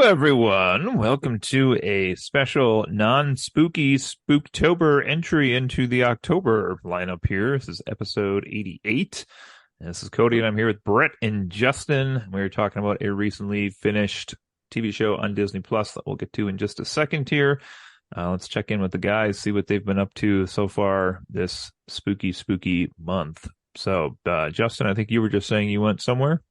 everyone. Welcome to a special non-spooky Spooktober entry into the October lineup here. This is episode 88. And this is Cody, and I'm here with Brett and Justin. We're talking about a recently finished TV show on Disney Plus that we'll get to in just a second here. Let's check in with the guys, see what they've been up to so far this spooky month. So, Justin, I think you were just saying you went somewhere?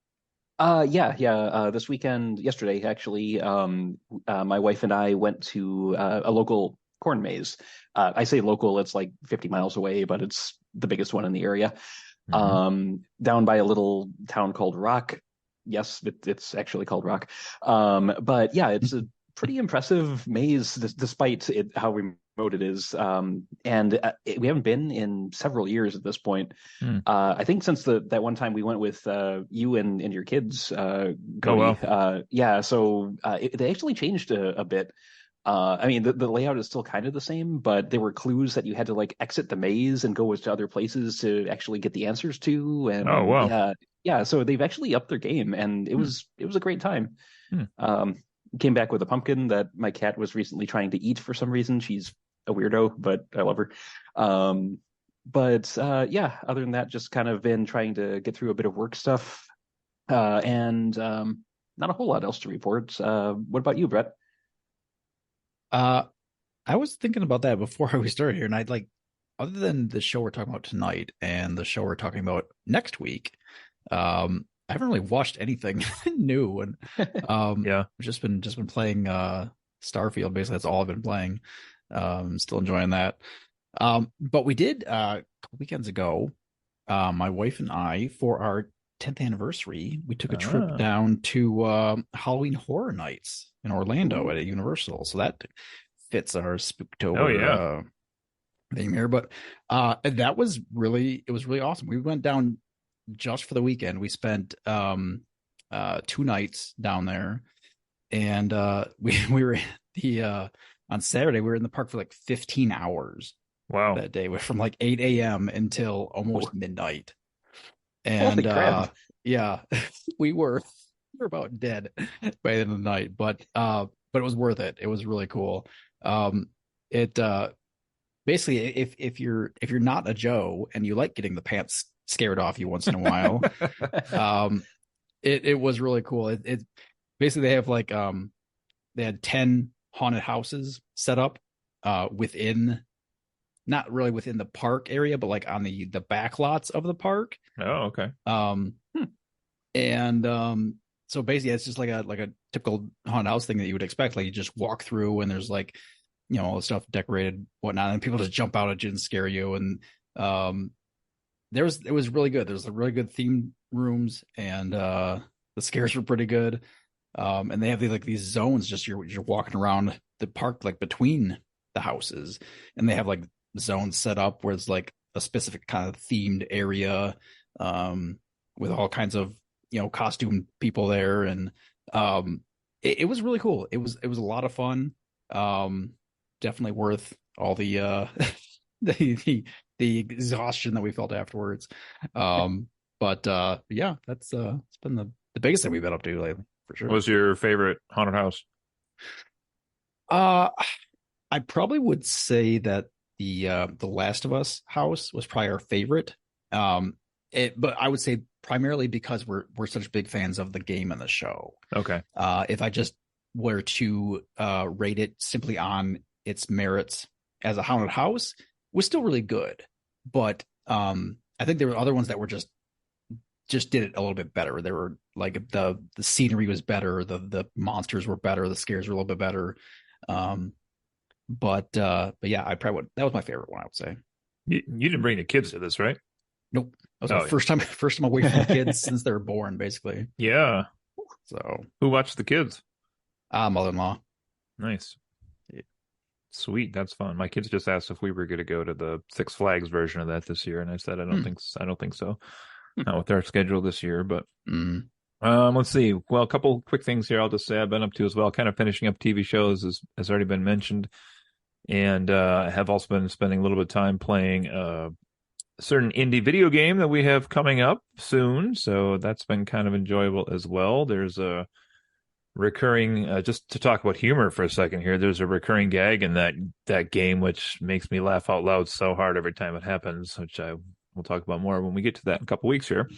Yeah. This weekend, yesterday, actually, my wife and I went to a local corn maze. I say local, it's like 50 miles away, but it's the biggest one in the area. Down by a little town called Rock. Yes, it's actually called Rock. But yeah, it's a pretty impressive maze, despite how remote it is. We haven't been in several years at this point. I think since that one time we went with you and your kids, Cody. Oh, wow. They actually changed a bit. I mean, the layout is still kind of the same, but there were clues that you had to like exit the maze and go to other places to actually get the answers to. And Oh, wow. yeah. So they've actually upped their game, and it was a great time. Came back with a pumpkin that my cat was recently trying to eat for some reason. She's a weirdo, but I love her. Yeah, other than that, just kind of been trying to get through a bit of work stuff, and not a whole lot else to report. What about you, Brett? I was thinking about that before we started here, and I'd like, other than the show we're talking about tonight and the show we're talking about next week, I haven't really watched anything new, and Yeah, just been playing Starfield. Basically, that's all I've been playing. Still enjoying that. But we did a couple weekends ago, my wife and I, for our 10th anniversary, we took a trip down to Halloween Horror Nights in Orlando at a Universal. So that fits our Spooktober theme here. But it was really awesome. We went down just for the weekend. We spent 2 nights down there, and we were on Saturday we were in the park for like 15 hours. Wow. That day, from like 8 a.m. until almost midnight. And yeah, we were about dead by the end of the night, but it was worth it. It was really cool. It basically, if you're not a Joe and you like getting the pants scared off you once in a while, it was really cool. It basically, they have like they had 10 haunted houses set up within, not really within the park area, but like on the back lots of the park. Oh, okay. So basically it's just like a typical haunted house thing that you would expect. Like you just walk through and there's like, all the stuff decorated, whatnot, and people just jump out at you and scare you. And it was really good. There's a really good themed rooms, and the scares were pretty good. And they have these zones, just you're walking around the park, like between the houses, and they have like zones set up where it's like a specific kind of themed area, with all kinds of costume people there, and it was really cool. It was a lot of fun. Definitely worth all the the exhaustion that we felt afterwards. Yeah, that's it's been the biggest thing we've been up to lately, for sure. What was your favorite haunted house? I probably would say that the Last of Us house was probably our favorite. But I would say primarily because we're such big fans of the game and the show. Okay. If I just were to rate it simply on its merits as a haunted house, it was still really good. But I think there were other ones that were just did it a little bit better. They were like the scenery was better, the monsters were better, the scares were a little bit better. But yeah, that was my favorite one, I would say. You didn't bring the kids to this, right? Nope. That was my first time away from the kids since they were born, basically. Yeah. So who watched the kids? Mother-in-law. Nice. Yeah. Sweet. That's fun. My kids just asked if we were going to go to the Six Flags version of that this year, and I said I don't think so. Not with our schedule this year, but let's see. Well, a couple quick things here I'll just say I've been up to as well. Kind of finishing up TV shows has already been mentioned, and I have also been spending a little bit of time playing a certain indie video game that we have coming up soon. So that's been kind of enjoyable as well. There's recurring, just to talk about humor for a second here, there's a recurring gag in that game which makes me laugh out loud so hard every time it happens, which I will talk about more when we get to that in a couple weeks here.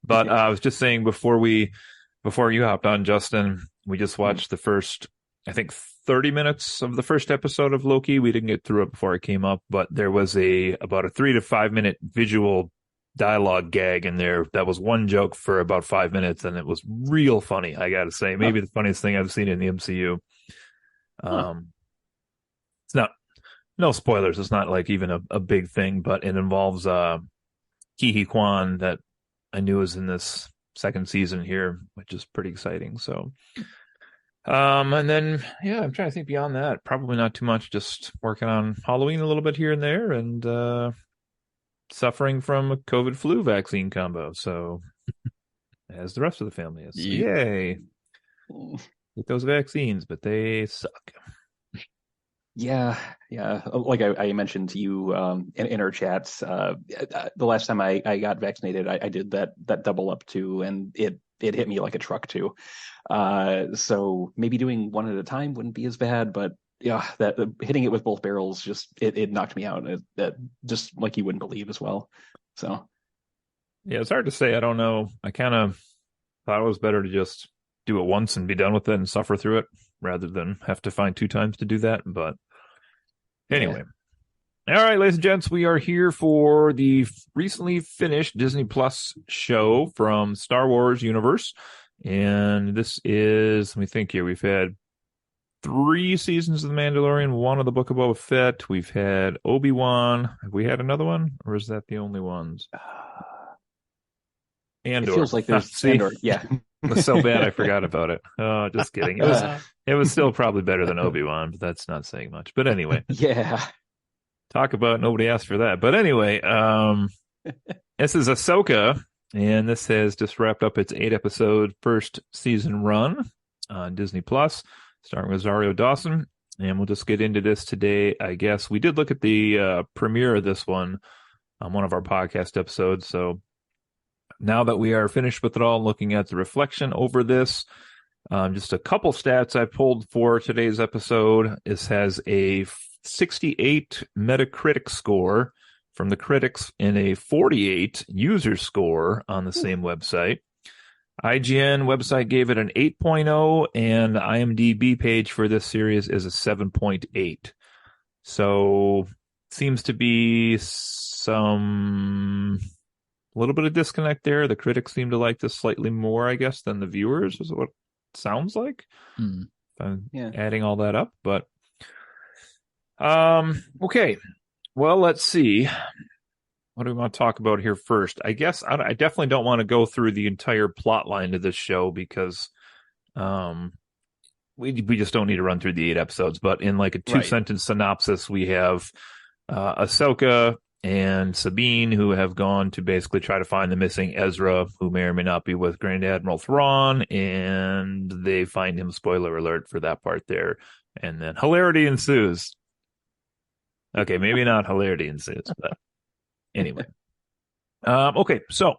But I was just saying before you hopped on, Justin, we just watched the first, I think, 30 minutes of the first episode of Loki. We didn't get through it before it came up, but there was about a 3 to 5 minute visual dialogue gag in there that was one joke for about 5 minutes, and it was real funny, I gotta say. Maybe the funniest thing I've seen in the MCU. It's not, no spoilers, it's not like even a big thing, but it involves Ki Kwan that I knew was in this second season here, which is pretty exciting. So and then I'm trying to think beyond that. Probably not too much, just working on Halloween a little bit here and there, and suffering from a COVID flu vaccine combo. So as the rest of the family is. Yay. Get those vaccines, but they suck. Yeah. Like I mentioned to you in our chats, the last time I got vaccinated, I did that double up too, and it hit me like a truck too. So maybe doing one at a time wouldn't be as bad, but yeah, that hitting it with both barrels it knocked me out. That just like you wouldn't believe as well. So yeah, it's hard to say. I don't know. I kind of thought it was better to just do it once and be done with it and suffer through it rather than have to find 2 times to do that. But anyway. Yeah. All right, ladies and gents, we are here for the recently finished Disney Plus show from Star Wars universe. And this is, let me think here, we've had 3 seasons of The Mandalorian, 1 of the Book of Boba Fett. We've had Obi-Wan. Have we had another one, or is that the only ones? Andor. It feels like there's Andor. Yeah. It was so bad I forgot about it. Oh, just kidding. It was still probably better than Obi-Wan, but that's not saying much. But anyway. Yeah. Talk about nobody asked for that. But anyway, this is Ahsoka, and this has just wrapped up its 8-episode first season run on Disney Plus, starring Rosario Dawson. And we'll just get into this today, I guess. We did look at the premiere of this one on one of our podcast episodes. So now that we are finished with it all, looking at the reflection over this, just a couple stats I pulled for today's episode. This has a 68 Metacritic score from the critics and a 48 user score on the same website. IGN website gave it an 8.0, and the IMDb page for this series is a 7.8. So seems to be a little bit of disconnect there. The critics seem to like this slightly more, I guess, than the viewers, is what it sounds like. I'm adding all that up, but okay. Well, let's see. What do we want to talk about here first? I guess I definitely don't want to go through the entire plot line to this show because we just don't need to run through the 8 episodes. But in like a 2-sentence synopsis, we have Ahsoka and Sabine, who have gone to basically try to find the missing Ezra, who may or may not be with Grand Admiral Thrawn, and they find him. Spoiler alert for that part there. And then hilarity ensues. Okay, maybe not hilarity ensues, but anyway. Okay, so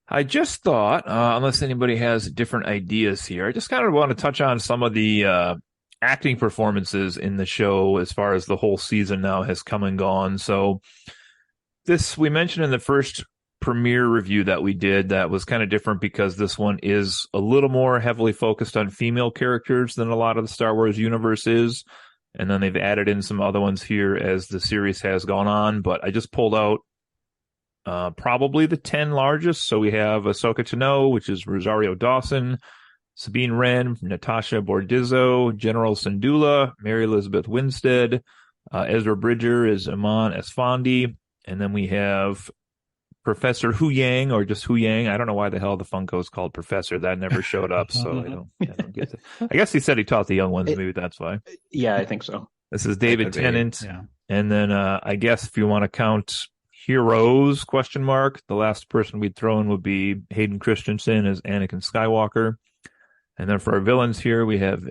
I just thought, unless anybody has different ideas here, I just kind of want to touch on some of the acting performances in the show as far as the whole season now has come and gone. So this, we mentioned in the first premiere review that we did, that was kind of different because this one is a little more heavily focused on female characters than a lot of the Star Wars universe is. And then they've added in some other ones here as the series has gone on. But I just pulled out probably the 10 largest. So we have Ahsoka Tano, which is Rosario Dawson, Sabine Wren, Natasha Bordizzo, General Syndulla, Mary Elizabeth Winstead, Ezra Bridger is Iman Esfandi, and then we have Professor Hu Yang, or just Hu Yang. I don't know why the hell the Funko is called Professor. That never showed up, so I don't get it. I guess he said he taught the young ones. Maybe that's why. Yeah, I think so. This is David Tennant, and then I guess if you want to count heroes, the last person we'd throw in would be Hayden Christensen as Anakin Skywalker. And then for our villains here, we have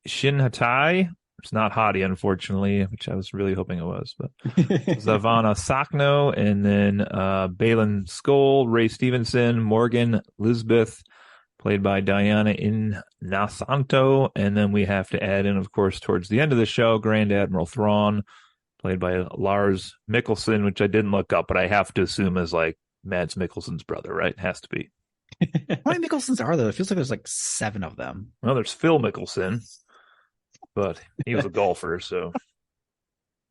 Shin Hatai. It's not Hadi, unfortunately, which I was really hoping it was. But Zavanna Sakno, and then Balin Skoll, Ray Stevenson, Morgan, Lisbeth, played by Diana Inosanto. And then we have to add in, of course, towards the end of the show, Grand Admiral Thrawn, played by Lars Mikkelsen, which I didn't look up, but I have to assume is like Mads Mikkelsen's brother, right? Has to be. How many Mickelsons are there? It feels like there's like 7 of them. Well, there's Phil Mickelson, but he was a golfer, so.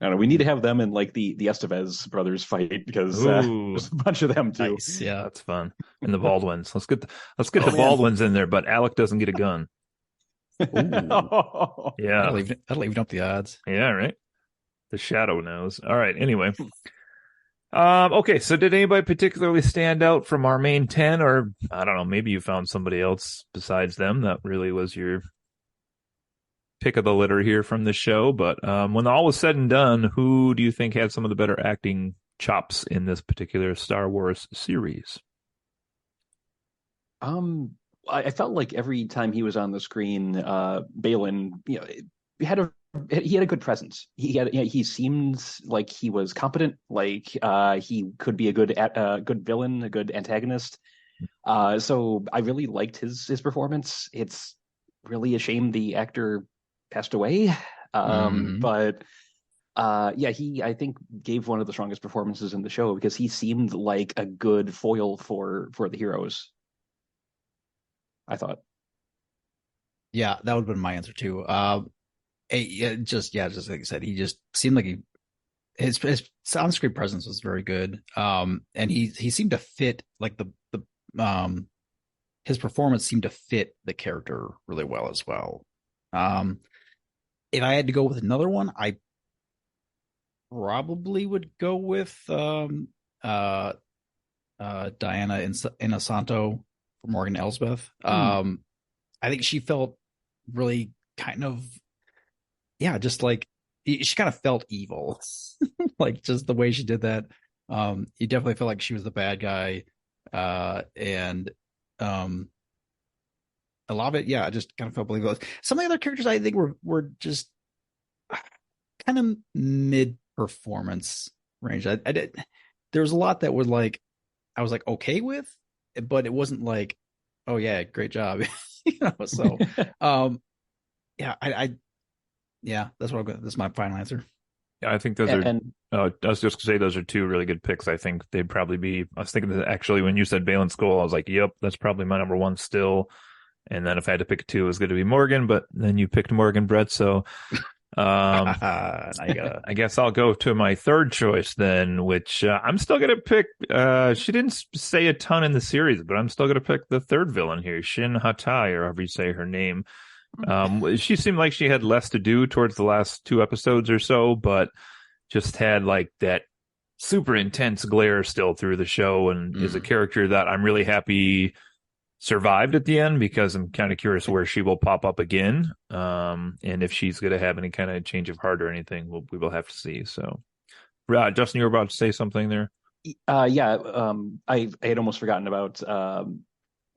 I don't know. We need to have them in like the Estevez brothers fight because there's a bunch of them too. Nice, yeah, that's fun. And the Baldwins. Let's get the Baldwins in there, but Alec doesn't get a gun. Yeah, that'll even up the odds. Yeah, right. The Shadow knows. All right. Anyway, okay. So, did anybody particularly stand out from our main 10, or I don't know, maybe you found somebody else besides them that really was your pick of the litter here from the show? But when all was said and done, who do you think had some of the better acting chops in this particular Star Wars series? I felt like every time he was on the screen, Baylan, he had a good presence. He seemed like he was competent, like he could be a good villain, a good antagonist. So I really liked his performance. It's really a shame the actor passed away. But he I think gave one of the strongest performances in the show because he seemed like a good foil for the heroes, I thought. Yeah, that would have been my answer too. Just like you said, he just seemed like his on-screen presence was very good. And he seemed to fit like his performance seemed to fit the character really well as well. If I had to go with another one, I probably would go with Diana Inosanto for Morgan Elsbeth. I think she felt really kind of, just like she kind of felt evil, like just the way she did that. You definitely felt like she was the bad guy, and a lot of it, I just kind of felt believable. Some of the other characters I think were just kind of mid performance range. I did. There was a lot that was like I was like okay with, but it wasn't like, oh yeah, great job, So, that's what I'm going. That's my final answer. Yeah, I think those are. I was just gonna say those are two really good picks. I think they'd probably be. I was thinking that actually when you said Baylan Skoll, I was like, yep, that's probably my number one still. And then if I had to pick two, it was going to be Morgan, but then you picked Morgan, Brett. So I guess I'll go to my third choice then, which I'm still going to pick. She didn't say a ton in the series, but I'm still going to pick the third villain here, Shin Hatai, or however you say her name. She seemed like she had less to do towards the last 2 episodes or so, but just had like that super intense glare still through the show, and is a character that I'm really happy survived at the end because I'm kind of curious where she will pop up again, and if she's going to have any kind of change of heart or anything. We will have to see. So, Justin, you were about to say something there. I had almost forgotten about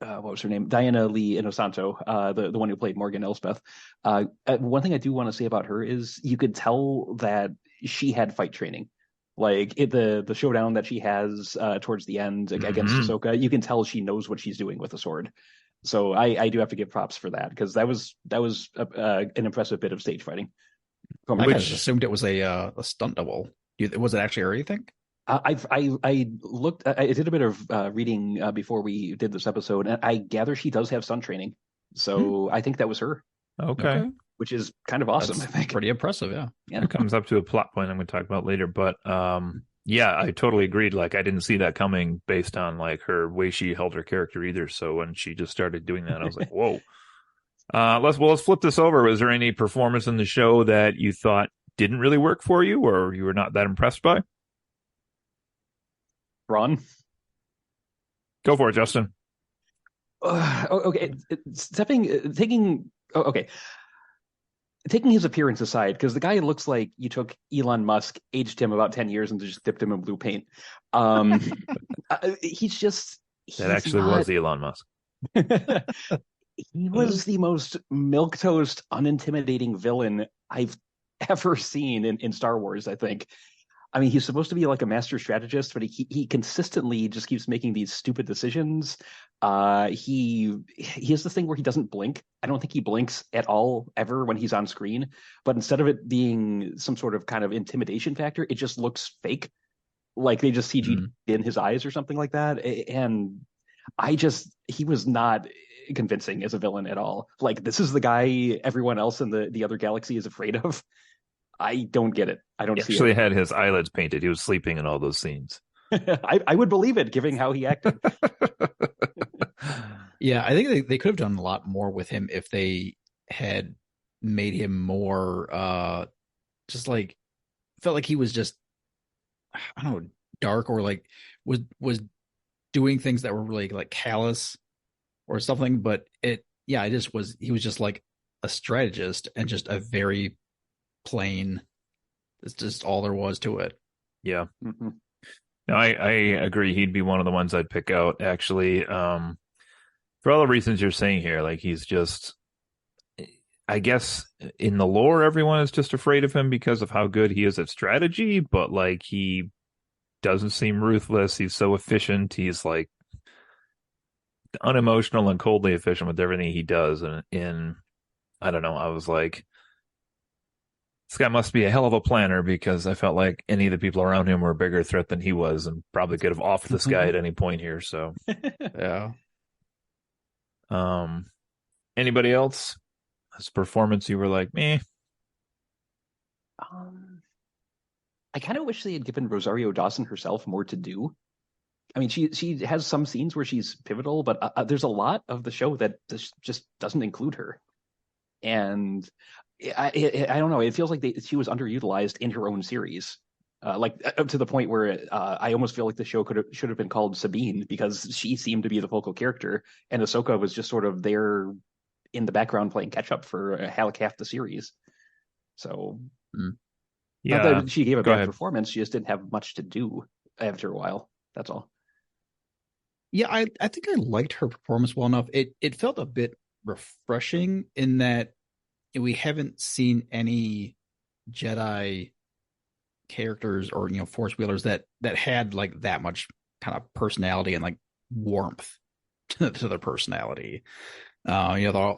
what was her name? Diana Lee Inosanto, the one who played Morgan Elsbeth. One thing I do want to say about her is you could tell that she had fight training. Like the showdown that she has towards the end against Ahsoka, you can tell she knows what she's doing with the sword. So I do have to give props for that because that was an impressive bit of stage fighting. I just assumed it was a stunt double. Was it actually her, you think? I looked. I did a bit of reading before we did this episode, and I gather she does have stunt training. So I think that was her. Okay. Which is kind of awesome. That's I think pretty impressive. Yeah. It comes up to a plot point I'm going to talk about later, but I totally agreed. Like I didn't see that coming based on like her way she held her character either. So when she just started doing that, I was like, whoa. Let's flip this over. Was there any performance in the show that you thought didn't really work for you, or you were not that impressed by? Ron, go for it, Justin. Okay, taking his appearance aside, because the guy looks like you took Elon Musk, aged him about 10 years, and just dipped him in blue paint. He's that actually was Elon Musk. He was the most milquetoast, unintimidating villain I've ever seen in Star Wars, I think. I mean, he's supposed to be like a master strategist, but he consistently just keeps making these stupid decisions. He has this thing where he doesn't blink. I don't think he blinks at all ever when he's on screen. But instead of it being some sort of kind of intimidation factor, it just looks fake, like they just CG'd in his eyes or something like that. And he was not convincing as a villain at all. Like, this is the guy everyone else in the other galaxy is afraid of. I don't get it. I don't He see actually it. had his eyelids painted. He was sleeping in all those scenes. I would believe it, given how he acted. Yeah, I think they could have done a lot more with him if they had made him more just like felt like he was just, I don't know, dark, or like was doing things that were really like callous or something. But it just was, he was just like a strategist and just a very plain, it's just all there was to it. Yeah. Mm-hmm. No, I agree. He'd be one of the ones I'd pick out, actually. For all the reasons you're saying here, like, he's just, I guess in the lore, everyone is just afraid of him because of how good he is at strategy, but like, he doesn't seem ruthless. He's so efficient. He's like unemotional and coldly efficient with everything he does. And I don't know, I was like, this guy must be a hell of a planner, because I felt like any of the people around him were a bigger threat than he was, and probably could have offed this guy at any point here. So, Yeah. Anybody else? His performance, you were like, meh. I kind of wish they had given Rosario Dawson herself more to do. I mean, she has some scenes where she's pivotal, but there's a lot of the show that just doesn't include her. And I don't know. It feels like she was underutilized in her own series, up to the point where I almost feel like the show should have been called Sabine, because she seemed to be the focal character, and Ahsoka was just sort of there in the background playing catch up for half the series. So, yeah, not that she gave a bad ahead. performance, she just didn't have much to do after a while. That's all. Yeah, I think I liked her performance well enough. It felt a bit refreshing in that we haven't seen any Jedi characters or Force wheelers that had like that much kind of personality and like warmth to their personality. They're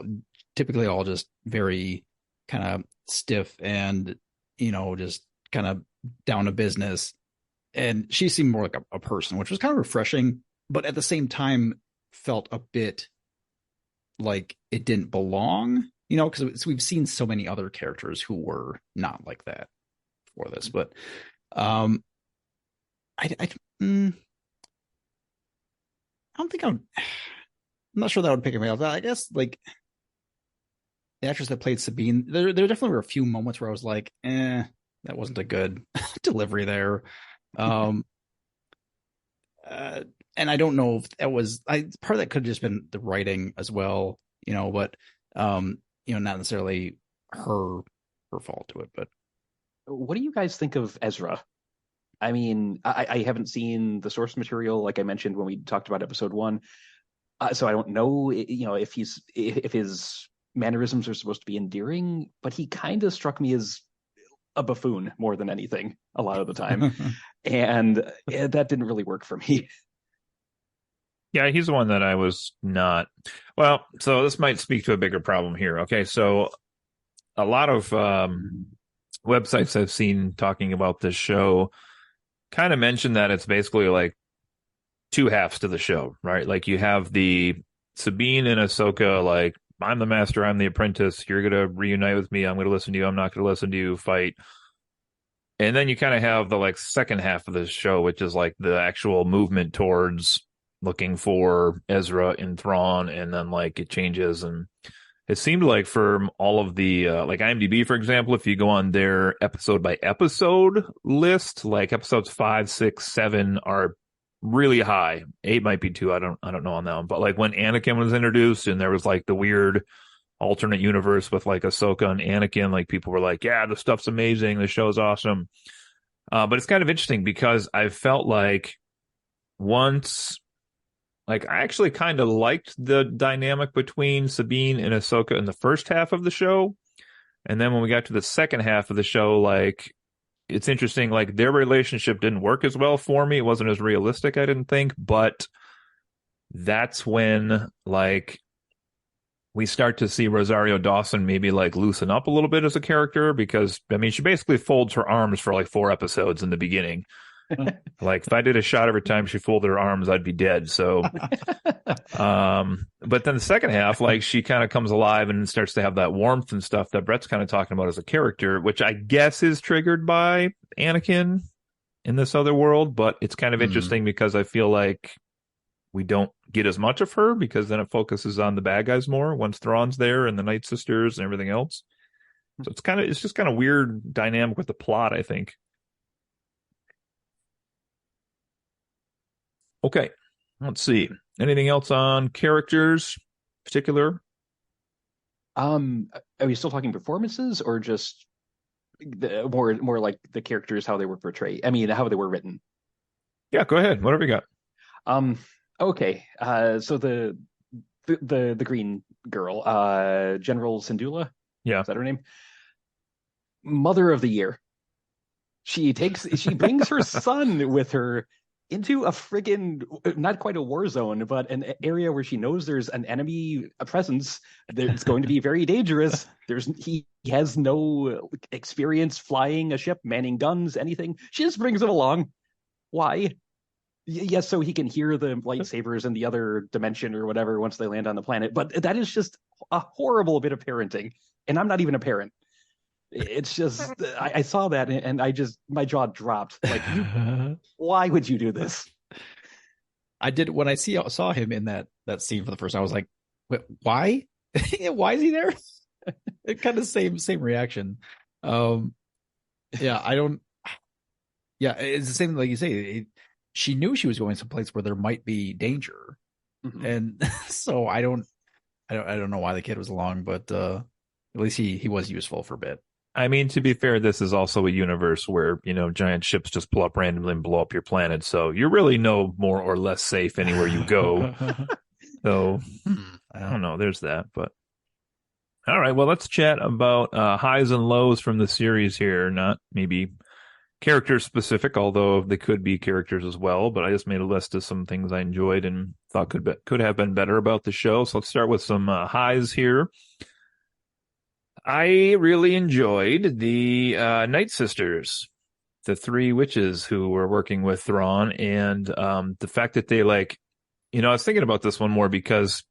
typically all just very kind of stiff and just kind of down to business. And she seemed more like a person, which was kind of refreshing, but at the same time felt a bit like it didn't belong, because we've seen so many other characters who were not like that for this. But I don't think I'm not sure that would pick me up. I guess like the actress that played Sabine, there definitely were a few moments where I was like, that wasn't a good delivery there. And I don't know if that was, part of that could have just been the writing as well, but not necessarily her fault to it. But what do you guys think of Ezra? I mean, I haven't seen the source material, like I mentioned when we talked about episode 1, so I don't know, if his mannerisms are supposed to be endearing, but he kind of struck me as a buffoon more than anything a lot of the time, and that didn't really work for me. Yeah, he's the one that I was not. Well, so this might speak to a bigger problem here. Okay, so a lot of websites I've seen talking about this show kind of mention that it's basically like two halves to the show, right? Like, you have the Sabine and Ahsoka, like, I'm the master, I'm the apprentice, you're going to reunite with me, I'm going to listen to you, I'm not going to listen to you, fight. And then you kind of have the like second half of the show, which is like the actual movement towards looking for Ezra and Thrawn, and then like it changes. And it seemed like for all of the like IMDb, for example, if you go on their episode by episode list, like episodes 5, 6, 7 are really high. 8 might be too. I don't know on that one. But like when Anakin was introduced and there was like the weird alternate universe with like Ahsoka and Anakin, like people were like, yeah, the stuff's amazing, the show's awesome. But it's kind of interesting because I felt like once, like, I actually kind of liked the dynamic between Sabine and Ahsoka in the first half of the show. And then when we got to the second half of the show, like, it's interesting. Like their relationship didn't work as well for me. It wasn't as realistic, I didn't think. But that's when like we start to see Rosario Dawson maybe like loosen up a little bit as a character because I mean she basically folds her arms for like 4 episodes in the beginning. Like if I did a shot every time she folded her arms, I'd be dead. So, but then the second half, like she kind of comes alive and starts to have that warmth and stuff that Brett's kind of talking about as a character, which I guess is triggered by Anakin in this other world. But it's kind of interesting because I feel like we don't get as much of her because then it focuses on the bad guys more once Thrawn's there and the Night Sisters and everything else. So it's just kind of weird dynamic with the plot, I think. Okay, let's see. Anything else on characters, particular? Are we still talking performances or just more like the characters, how they were portrayed? I mean, how they were written. Yeah, go ahead. Whatever you got. Okay. So the green girl, General Syndulla. Yeah. Is that her name? Mother of the Year. She brings her son with her into a friggin' not quite a war zone, but an area where she knows there's an enemy presence that's going to be very dangerous. He has no experience flying a ship, manning guns, anything. She just brings him along. Why? Yes, so he can hear the lightsabers in the other dimension or whatever once they land on the planet. But that is just a horrible bit of parenting. And I'm not even a parent. It's just I saw that and my jaw dropped. Like, why would you do this? I did when I saw him in that scene for the first time. I was like, why? Why is he there? It kind of same reaction. Yeah, I don't. Yeah, it's the same like you say. She knew she was going someplace where there might be danger, and so I don't know why the kid was along, but at least he was useful for a bit. I mean, to be fair, this is also a universe where, giant ships just pull up randomly and blow up your planet. So you're really no more or less safe anywhere you go. So I don't know. There's that. But all right. Well, let's chat about highs and lows from the series here. Not maybe character specific, although they could be characters as well. But I just made a list of some things I enjoyed and thought could have been better about the show. So let's start with some highs here. I really enjoyed the Night Sisters, the 3 witches who were working with Thrawn, and the fact that they I was thinking about this one more because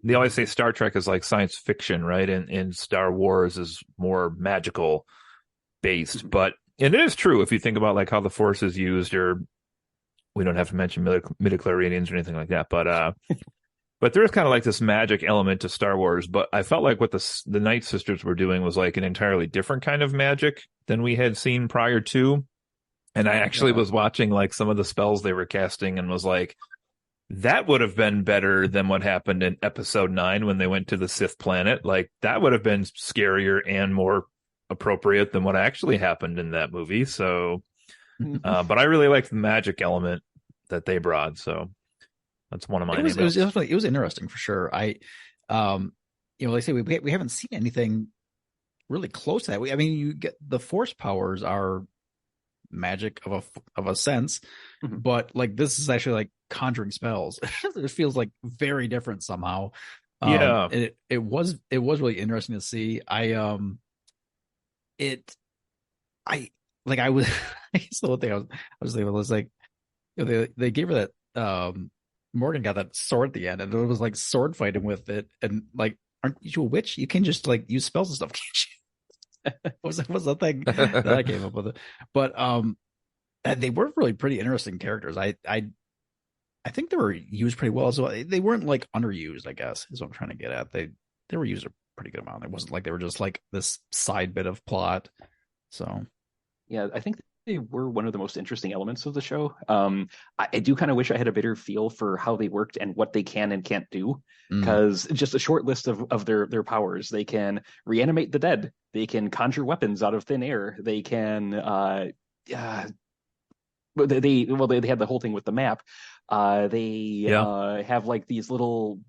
they always say Star Trek is like science fiction, right? And Star Wars is more magical based, and it is true if you think about like how the Force is used, or we don't have to mention midichlorians or anything like that, but there is kind of like this magic element to Star Wars, but I felt like what the Night Sisters were doing was like an entirely different kind of magic than we had seen prior to. And I actually was watching like some of the spells they were casting and was like, that would have been better than what happened in episode 9 when they went to the Sith planet. Like that would have been scarier and more appropriate than what actually happened in that movie. So, but I really liked the magic element that they brought. So that's one of my. It was interesting for sure. Like I say, we haven't seen anything really close to that. I mean, you get the Force powers are magic of a sense, but like this is actually like conjuring spells. It feels like very different somehow. Yeah, it was really interesting to see. I was I guess the one thing I was thinking was like, they gave her that Morgan got that sword at the end, and it was like sword fighting with it, and like, aren't you a witch? You can just like use spells and stuff, can't you? was the thing that I came up with it. But they were really pretty interesting characters. I think they were used pretty well as well. They weren't like underused, I guess, is what I'm trying to get at. They were used a pretty good amount. It wasn't like they were just like this side bit of plot. So yeah, I think they were one of the most interesting elements of the show. I do kind of wish I had a better feel for how they worked and what they can and can't do, because just a short list of their powers. They can reanimate the dead. They can conjure weapons out of thin air. They can they had the whole thing with the map. They have like these little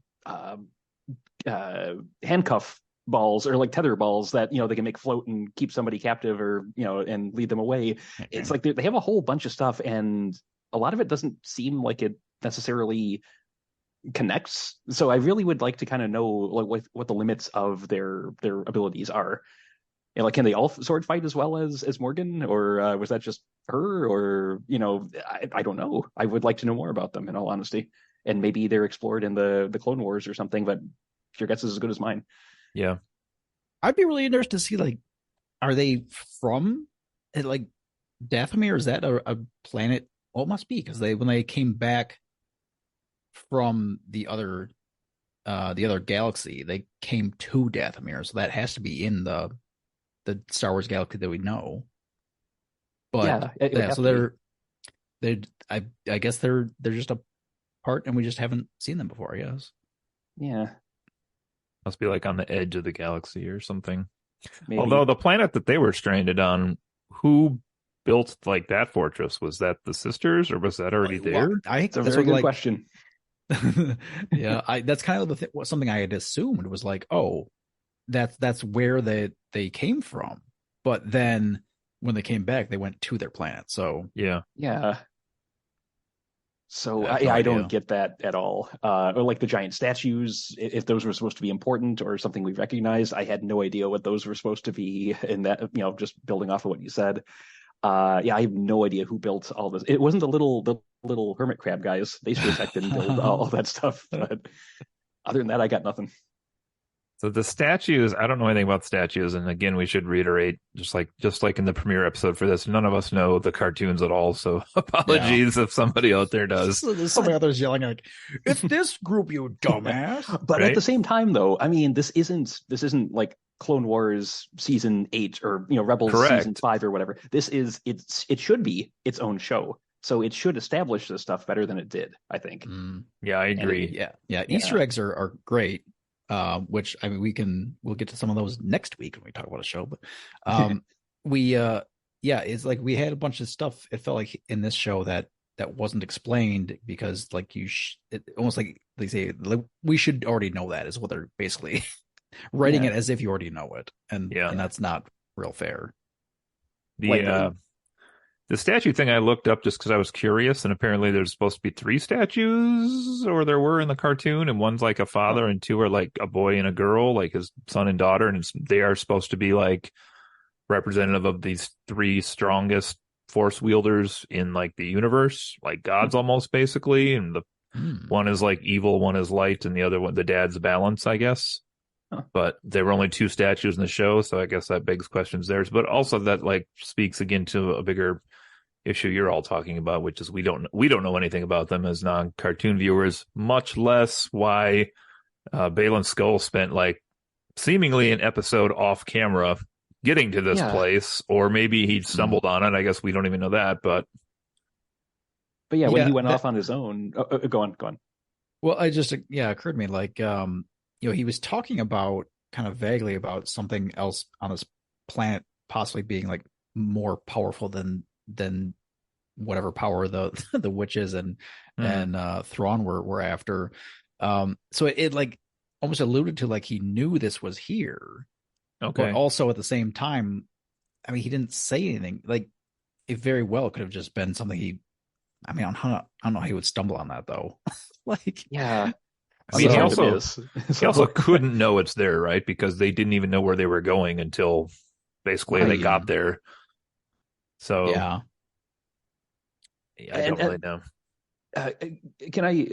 handcuff balls or like tether balls that they can make float and keep somebody captive or and lead them away. Okay. It's like they have a whole bunch of stuff, and a lot of it doesn't seem like it necessarily connects. So I really would like to kind of know like what the limits of their abilities are. And like, can they all sword fight as well as Morgan, or was that just her? Or I don't know. I would like to know more about them, in all honesty. And maybe they're explored in the Clone Wars or something. But your guess is as good as mine. Yeah, I'd be really interested to see, like, are they from like Dathomir? Is that a planet? Well, it must be, because when they came back from the other galaxy, they came to Dathomir, so that has to be in the Star Wars galaxy that we know. But so I guess they're just a part, and we just haven't seen them before, I guess. Yeah, must be like on the edge of the galaxy or something. maybe. Although the planet that they were stranded on, who built like that fortress? Was that the sisters, or was that already there? It's a very good question. Yeah, that's kind of something I had assumed was like, oh, that's where they came from. But then when they came back, they went to their planet. So yeah. So I have no I idea. don't get that at all. Or like the giant statues, if those were supposed to be important or something we recognized, I had no idea what those were supposed to be. In that, just building off of what you said. I have no idea who built all this. It wasn't the little hermit crab guys. They sure as heck didn't build all that stuff. But other than that, I got nothing. So the statues, I don't know anything about statues, and again, we should reiterate, just like in the premiere episode for this, none of us know the cartoons at all. So apologies if somebody out there does. So there's somebody out there yelling like, "It's this group, you dumbass!" But at the same time, though, I mean, this isn't like Clone Wars season 8 or Rebels season 5 or whatever. It should be its own show. So it should establish this stuff better than it did, I think. Yeah, I agree. Yeah. Easter eggs are great. Which, I mean, we'll get to some of those next week when we talk about a show. But it's like we had a bunch of stuff. It felt like in this show that wasn't explained because, like, almost like they say, like, we should already know that, is what they're basically writing it as if you already know it, and that's not real fair. The statue thing I looked up just because I was curious, and apparently there's supposed to be 3 statues, or there were in the cartoon, and one's like a father and 2 are like a boy and a girl, like his son and daughter, and they are supposed to be like representative of these 3 strongest force wielders in like the universe, like gods almost, basically, and the one is like evil, one is light, and the other one, the dad's balance, I guess. But there were only 2 statues in the show, so I guess that begs questions there. But also that like speaks again to a bigger issue you're all talking about, which is we don't know anything about them as non-cartoon viewers, much less why Baylan Skoll spent like seemingly an episode off camera getting to this place, or maybe he stumbled on it. I guess we don't even know that, but when he went off on his own, go on. Well, occurred to me, like, he was talking about kind of vaguely about something else on this planet possibly being like more powerful than whatever power the the witches and Thrawn were after. So it like almost alluded to like he knew this was here. Okay. But also at the same time, I mean, he didn't say anything. Like, it very well could have just been something I don't know how he would stumble on that though. Like, yeah. I mean, he also couldn't know it's there, right? Because they didn't even know where they were going until basically they got there. So yeah, I don't really know. Can I,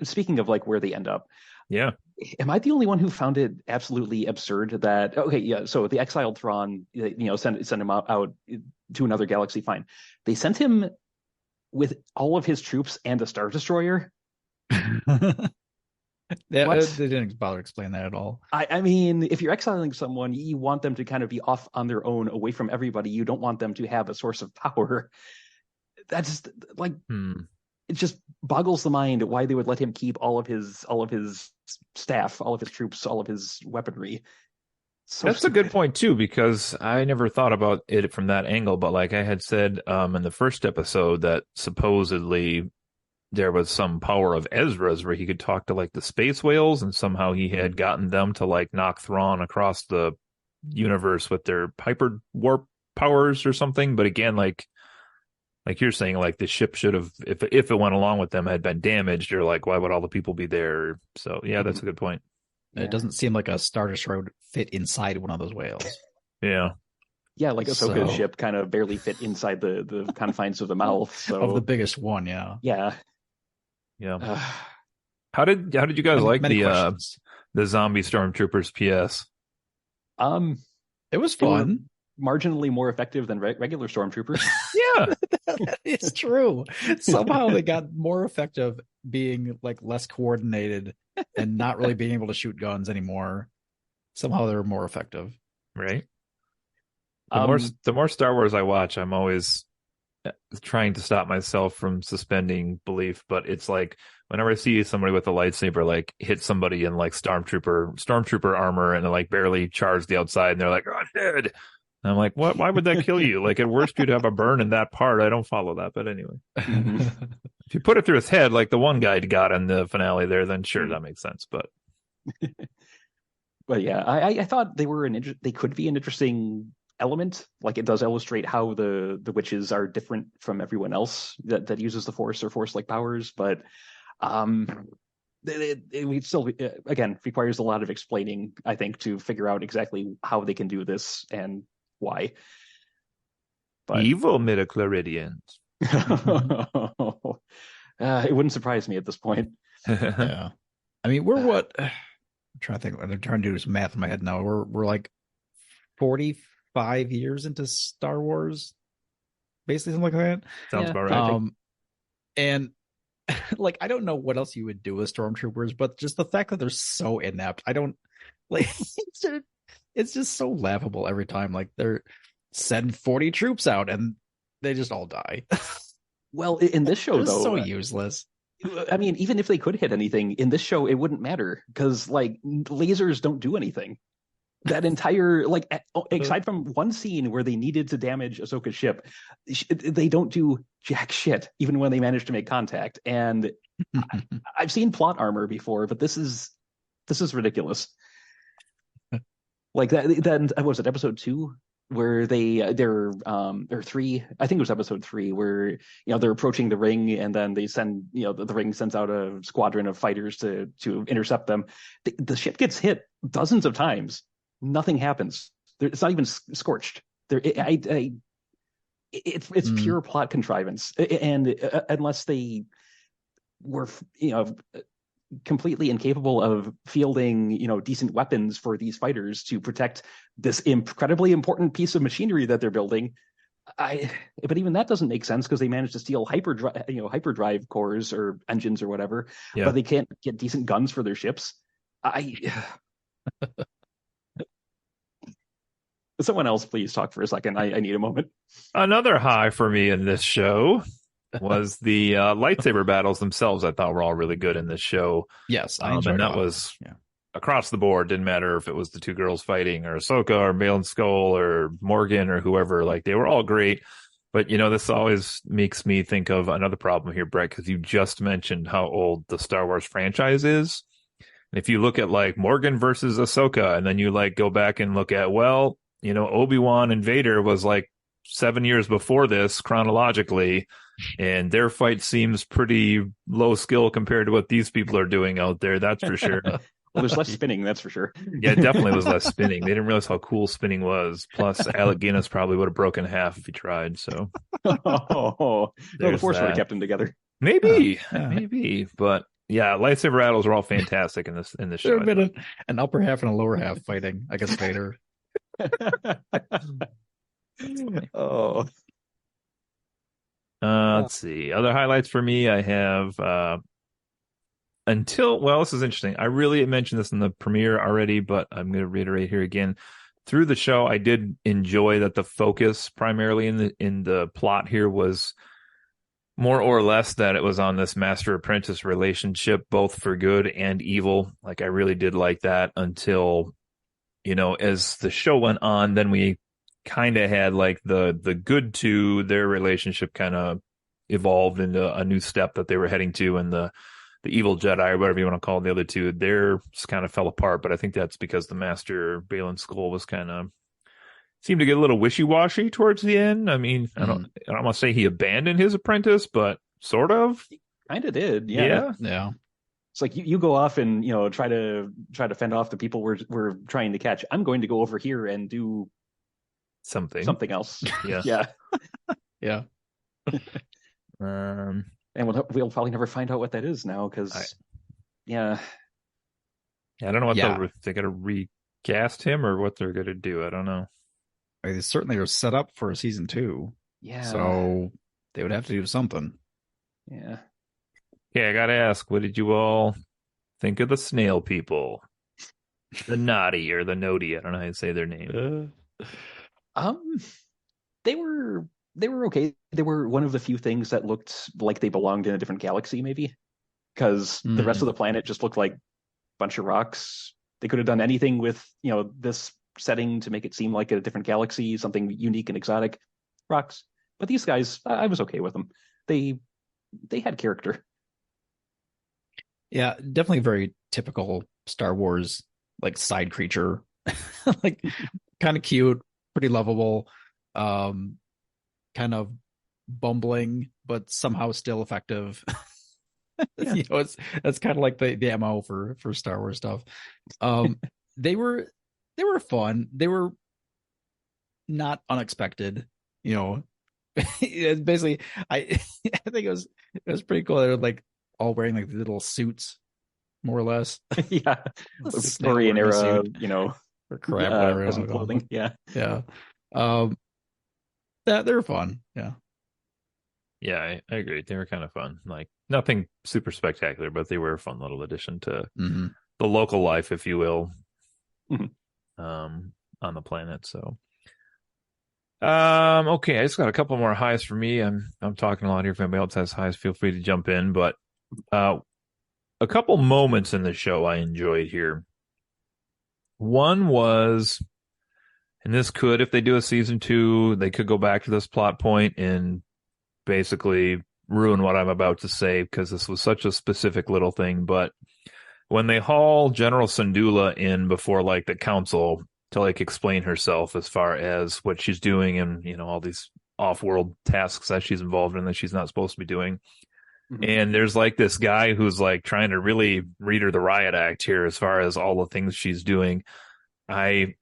speaking of like where they end up, am I the only one who found it absolutely absurd that, so the exiled Thrawn, send him out to another galaxy, fine. They sent him with all of his troops and a Star Destroyer. They didn't bother to explain that at all. I mean, if you're exiling someone, you want them to kind of be off on their own, away from everybody. You don't want them to have a source of power. That's like, it just boggles the mind why they would let him keep all of his staff, all of his troops, all of his weaponry. So that's stupid. A good point too, because I never thought about it from that angle. But like I had said in the first episode, that supposedly there was some power of Ezra's where he could talk to like the space whales, and somehow he had gotten them to like knock Thrawn across the universe with their hyper warp powers or something. But again, like you're saying, like the ship should have, if it went along with them, had been damaged, or like why would all the people be there? So yeah, that's a good point. Yeah. It doesn't seem like a Star Destroyer would fit inside one of those whales. Yeah. Yeah, like Ahsoka's ship kind of barely fit inside the confines of the mouth. So of the biggest one, yeah. Yeah. Yeah. How did you guys like the zombie stormtroopers PS? It was fun. Marginally more effective than regular stormtroopers. Yeah. It's true. Somehow they got more effective being like less coordinated and not really being able to shoot guns anymore. Somehow they were more effective. Right. The more Star Wars I watch, I'm always trying to stop myself from suspending belief, but it's like whenever I see somebody with a lightsaber like hit somebody in like stormtrooper armor and like barely charge the outside, and they're like, "Oh, I'm dead." And I'm like, "What? Why would that kill you? Like at worst, you'd have a burn in that part." I don't follow that, but anyway, if you put it through his head, like the one guy got in the finale there, then sure, that makes sense. But but yeah, I thought they could be an interesting element. Like it does illustrate how the witches are different from everyone else that uses the Force or Force-like powers, but it still again requires a lot of explaining, I think, to figure out exactly how they can do this and why. But evil midichloridians. It wouldn't surprise me at this point. Yeah, I mean, we're what? I'm trying to think. I'm trying to do some math in my head now. We're like 45 years into Star Wars, basically, something like that. Sounds about right. And like, I don't know what else you would do with stormtroopers, but just the fact that they're so inept, I don't like. It's just so laughable every time. Like they're send 40 troops out and they just all die. Well, in this show, though, so useless. I mean, even if they could hit anything in this show, it wouldn't matter because like lasers don't do anything. That entire, like, aside from one scene where they needed to damage Ahsoka's ship, they don't do jack shit, even when they manage to make contact. And I've seen plot armor before, but this is ridiculous. Like that. Then was it episode 2 where they're or 3? I think it was episode 3 where they're approaching the ring, and then they send the ring sends out a squadron of fighters to intercept them. The ship gets hit dozens of times. Nothing happens. It's not even scorched. It's pure plot contrivance, and unless they were completely incapable of fielding decent weapons for these fighters to protect this incredibly important piece of machinery that they're building. But even that doesn't make sense because they managed to steal hyperdrive cores or engines or whatever, but they can't get decent guns for their ships. Someone else, please talk for a second. I need a moment. Another high for me in this show was the lightsaber battles themselves. I thought were all really good in this show. Yes, I enjoyed and that was across the board. Didn't matter if it was the two girls fighting or Ahsoka or Baylan Skoll or Morgan or whoever. Like they were all great. But this always makes me think of another problem here, Brett, because you just mentioned how old the Star Wars franchise is. And if you look at like Morgan versus Ahsoka, and then you like go back and look at Obi-Wan and Vader was like 7 years before this chronologically, and their fight seems pretty low skill compared to what these people are doing out there. That's for sure. Well, there's less spinning, that's for sure. Yeah, it definitely was less spinning. They didn't realize how cool spinning was. Plus, Alec Guinness probably would have broken half if he tried. So, no, the Force would have kept them together. Maybe. But yeah, lightsaber battles are all fantastic in this show. There have been an upper half and a lower half fighting against Vader. Let's see. Other highlights for me, I have this is interesting. I really mentioned this in the premiere already, but I'm going to reiterate here again. Through the show, I did enjoy that the focus primarily in the plot here was more or less that it was on this master-apprentice relationship, both for good and evil. Like, I really did like that until, as the show went on, then we kind of had like the good to their relationship kind of evolved into a new step that they were heading to, and the evil Jedi, or whatever you want to call it, the other two, they're just kind of fell apart. But I think that's because the Master Balin Skull was kind of seemed to get a little wishy-washy towards the end. I mean, I don't want to say he abandoned his apprentice, but sort of. Kind of did, yeah. Yeah. It's like you go off and try to fend off the people we're trying to catch. I'm going to go over here and do something else. Yeah. Yeah. Yeah. And we'll probably never find out what that is now because, I don't know what they're going to recast him or what they're going to do. I don't know. I mean, they certainly are set up for a season 2. Yeah. So they would have to do something. Yeah. Okay, I got to ask, what did you all think of the snail people? The Naughty or the Nodi? I don't know how you say their name. They were okay. They were one of the few things that looked like they belonged in a different galaxy, maybe, because the rest of the planet just looked like a bunch of rocks. They could have done anything with this setting to make it seem like a different galaxy, something unique and exotic. Rocks, but these guys, I was okay with them. They had character. Yeah, definitely very typical Star Wars like side creature, like kind of cute, pretty lovable, kind of bumbling, but somehow still effective. Yeah. That's kind of like the MO for Star Wars stuff. They were fun. They were not unexpected. Basically, I think it was pretty cool. They were like all wearing like little suits, more or less. Yeah, Victorian era, or crap, peasant clothing. Yeah. They were fun. Yeah. Yeah, I agree. They were kind of fun. Like nothing super spectacular, but they were a fun little addition to the local life, if you will, on the planet. So, okay, I just got a couple more highs for me. I'm talking a lot here. If anybody else has highs, feel free to jump in. But a couple moments in the show I enjoyed here. One was, and this could, if they do a season 2, they could go back to this plot point and basically ruin what I'm about to say because this was such a specific little thing. But when they haul General Syndulla in before like the council to like explain herself as far as what she's doing and all these off-world tasks that she's involved in that she's not supposed to be doing. And there's like this guy who's like trying to really read her the riot act here as far as all the things she's doing. I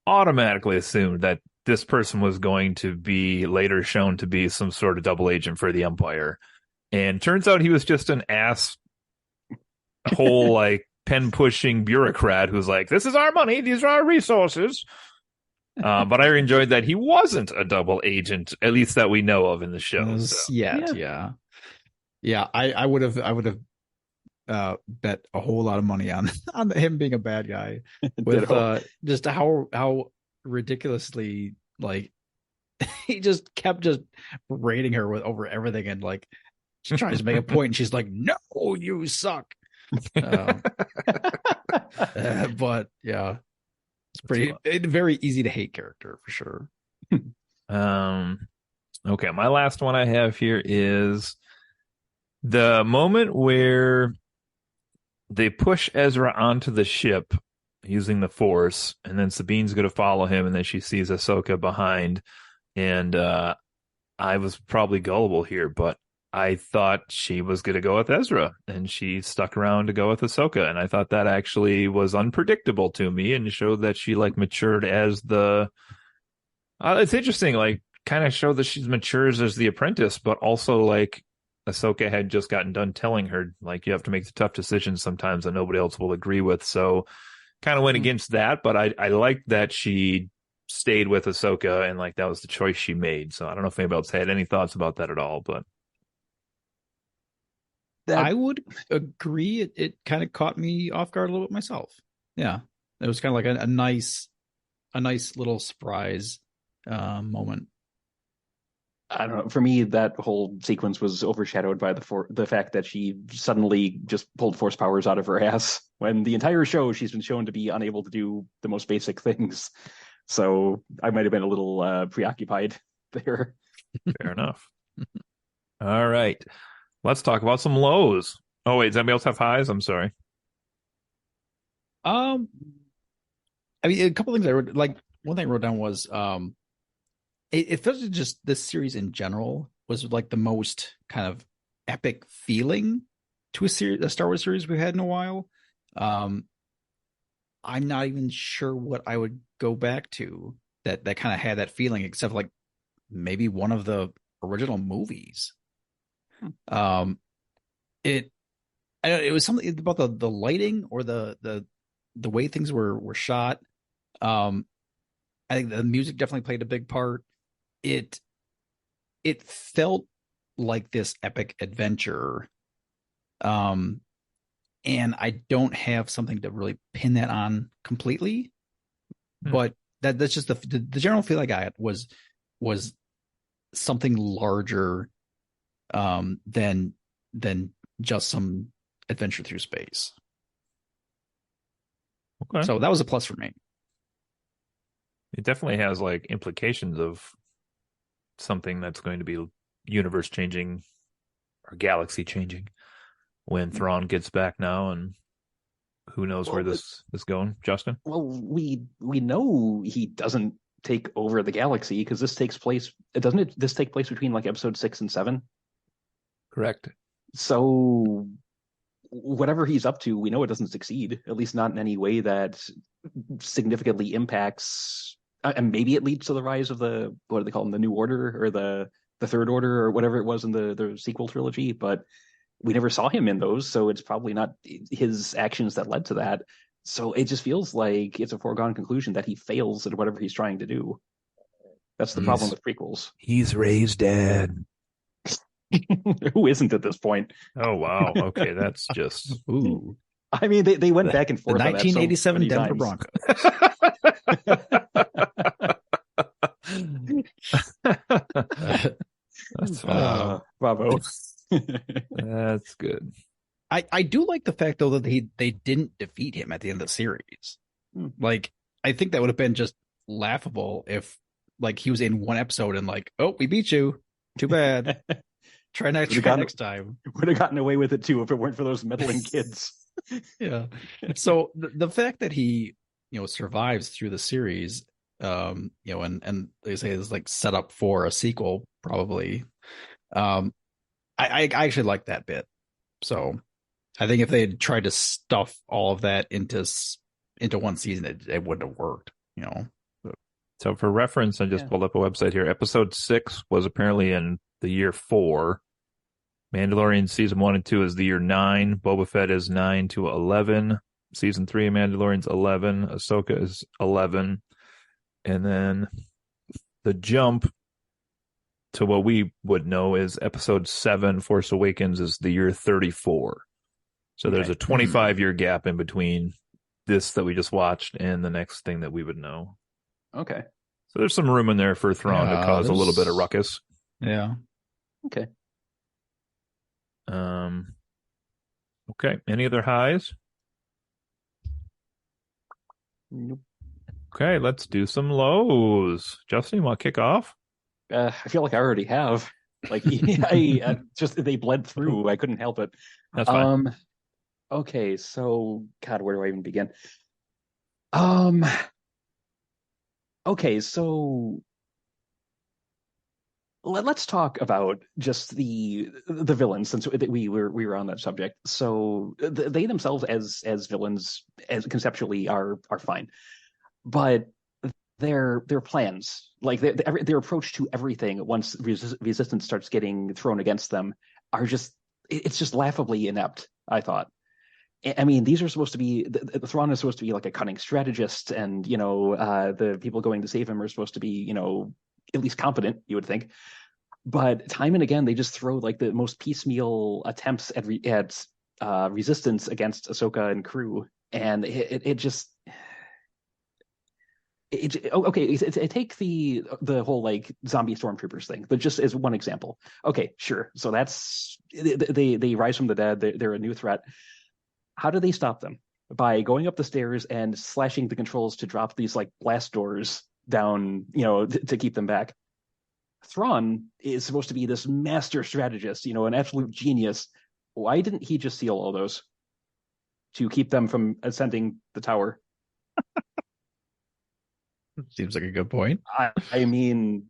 automatically assumed that this person was going to be later shown to be some sort of double agent for the Empire. And turns out he was just an whole like pen pushing bureaucrat who's like, this is our money, these are our resources. But I enjoyed that he wasn't a double agent, at least that we know of in the show. Yeah. I would have bet a whole lot of money on him being a bad guy with just how ridiculously like he just kept just rating her over everything and like she tries to make a point and she's like, no, you suck. But yeah, it's very easy to hate character for sure. Okay, my last one I have here is the moment where they push Ezra onto the ship using the Force, and then Sabine's going to follow him, and then she sees Ahsoka behind. And I was probably gullible here, but I thought she was going to go with Ezra, and she stuck around to go with Ahsoka. And I thought that actually was unpredictable to me and showed that she like matured as the. It's interesting, like kind of showed that she's matures as the apprentice, but also like Ahsoka had just gotten done telling her like you have to make the tough decisions sometimes that nobody else will agree with. So kind of went against that, but I liked that she stayed with Ahsoka and like that was the choice she made. So I don't know if anybody else had any thoughts about that at all, but I would agree. It kind of caught me off guard a little bit myself. Yeah, it was kind of like a nice little surprise moment. I don't know. For me, that whole sequence was overshadowed by the fact that she suddenly just pulled Force powers out of her ass when the entire show she's been shown to be unable to do the most basic things. So I might have been a little preoccupied there. Fair enough. All right. Let's talk about some lows. Oh, wait, does anybody else have highs? I'm sorry. Um, I mean, a couple things I wrote, like one thing I wrote down was, it feels like just this series in general was like the most kind of epic feeling to a Star Wars series we've had in a while. Um, I'm not even sure what I would go back to that kind of had that feeling, except like maybe one of the original movies. Um, it it was something about the lighting or the way things were shot. Um, I think the music definitely played a big part. It it felt like this epic adventure. Um, and I don't have something to really pin that on completely, Hmm. but that's just the general feel I got was something larger than just some adventure through space. Okay. So that was a plus for me. It definitely has like implications of something that's going to be universe changing or galaxy changing when Thrawn gets back now, and who knows where Well, this is going, Justin? well, we know he doesn't take over the galaxy because this takes place. Doesn't it? This take place between like episode 6 and 7. Correct. So whatever he's up to, we know it doesn't succeed. At least not in any way that significantly impacts. And maybe it leads to the rise of the what do they call them, the New Order or the Third Order or whatever it was in the sequel trilogy. But we never saw him in those, so it's probably not his actions that led to that. So it just feels like it's a foregone conclusion that he fails at whatever he's trying to do. That's the problem with prequels. He's Ray's dad. Who isn't at this point? Oh wow. Okay, that's just Ooh, I mean, they went back and the forth on that so 1987 many Denver times. Broncos. that's fine. Bravo. That's good. I do like the fact though that they didn't defeat him at the end of the series. Like I think that would have been just laughable if like he was in one episode and like, oh, we beat you. Too bad. Try next time. Would have gotten away with it too if it weren't for those meddling kids. Yeah. So the fact that he, survives through the series, and they say is like set up for a sequel, probably. I actually like that bit. So I think if they had tried to stuff all of that into one season, it wouldn't have worked, So for reference, I just pulled up a website here. Episode 6 was apparently in the year 4. Mandalorian season 1 and 2 is the year 9. Boba Fett is 9 to 11. Season 3 of Mandalorian's 11. Ahsoka is 11. And then the jump to what we would know is episode 7, Force Awakens, is the year 34. So there's a 25-year gap in between this that we just watched and the next thing that we would know. Okay. So there's some room in there for Thrawn to cause a little bit of ruckus. Yeah. Okay. Okay. Any other highs? Nope. Okay, let's do some lows. Justin, you want to kick off? I feel like I already have. Like I just they bled through. I couldn't help it. That's fine. Okay, so God, where do I even begin? Okay, so let's talk about just the villains since we were on that subject. So they themselves as villains as conceptually are fine, but their plans, like their approach to everything once resistance starts getting thrown against them, are just it's just laughably inept, I thought. I mean, these are supposed to be Thrawn is supposed to be like a cunning strategist, and the people going to save him are supposed to be at least competent, you would think. But time and again, they just throw like the most piecemeal attempts at resistance against Ahsoka and crew, and it just. Take the whole like zombie stormtroopers thing, but just as one example. Okay, sure. So that's they rise from the dead. They're a new threat. How do they stop them? By going up the stairs and slashing the controls to drop these like blast doors down, to keep them back. Thrawn is supposed to be this master strategist, an absolute genius. Why didn't he just seal all those to keep them from ascending the tower? Seems like a good point. I mean,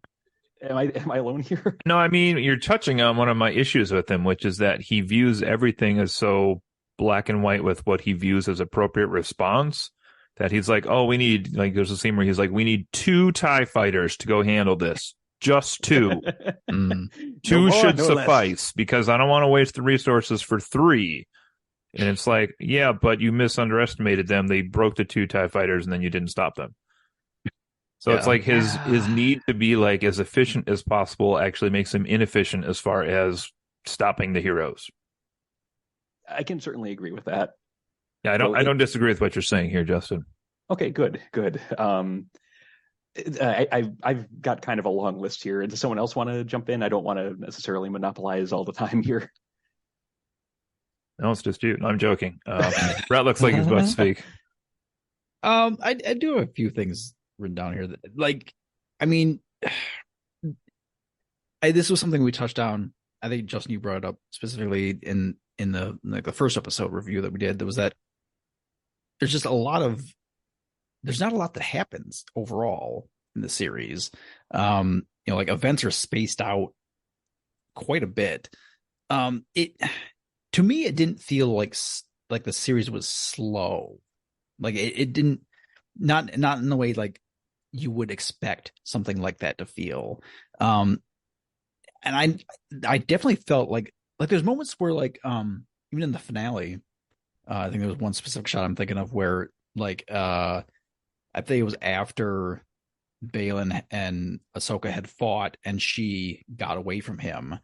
am I alone here? No, I mean, you're touching on one of my issues with him, which is that he views everything as so black and white with what he views as appropriate response that he's like, oh, we need, like, there's a scene where he's like, we need 2 TIE fighters to go handle this. Just 2. Mm. 2 No more, should no less. suffice because I don't want to waste the resources for 3. And it's like, yeah, but you underestimated them. They broke the 2 TIE fighters and then you didn't stop them. So it's like his need to be like as efficient as possible actually makes him inefficient as far as stopping the heroes. I can certainly agree with that. Yeah, I don't disagree with what you're saying here, Justin. Okay, good. I've got kind of a long list here. Does someone else want to jump in? I don't want to necessarily monopolize all the time here. No, it's just you. No, I'm joking. Brett looks like he's about to speak. I do have a few things written down here that, like, I mean, this was something we touched on. I think Justin, you brought it up specifically in the first episode review that we did. There was that there's not a lot that happens overall in the series. Like events are spaced out quite a bit. To me, it didn't feel like the series was slow. Like it didn't, not in the way like you would expect something like that to feel. And I definitely felt like there's moments where like even in the finale, I think there was one specific shot I'm thinking of where like I think it was after Baylan and Ahsoka had fought and she got away from him.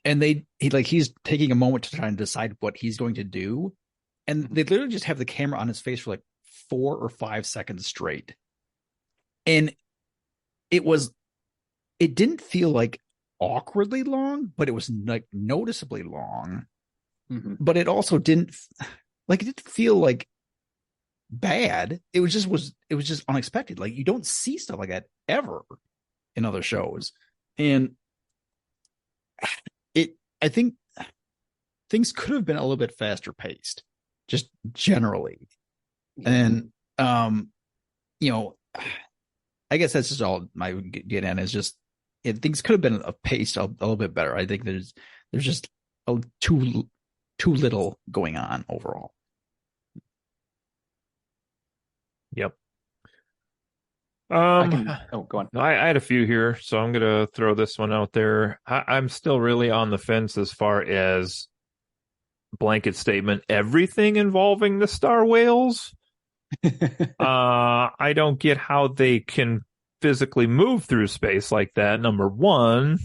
And he's taking a moment to try and decide what he's going to do. And they literally just have the camera on his face for like 4 or 5 seconds straight. And it didn't feel like awkwardly long, but it was like noticeably long. Mm-hmm. But it also didn't feel like bad. It was just unexpected. Like you don't see stuff like that ever in other shows. And I think things could have been a little bit faster paced, just generally. And I guess that's just all my get in is just things could have been paced a little bit better. I think there's just too little going on overall. Yep. go on. I had a few here, so I'm gonna throw this one out there. I'm still really on the fence as far as blanket statement everything involving the star whales. I don't get how they can physically move through space like that. Number one.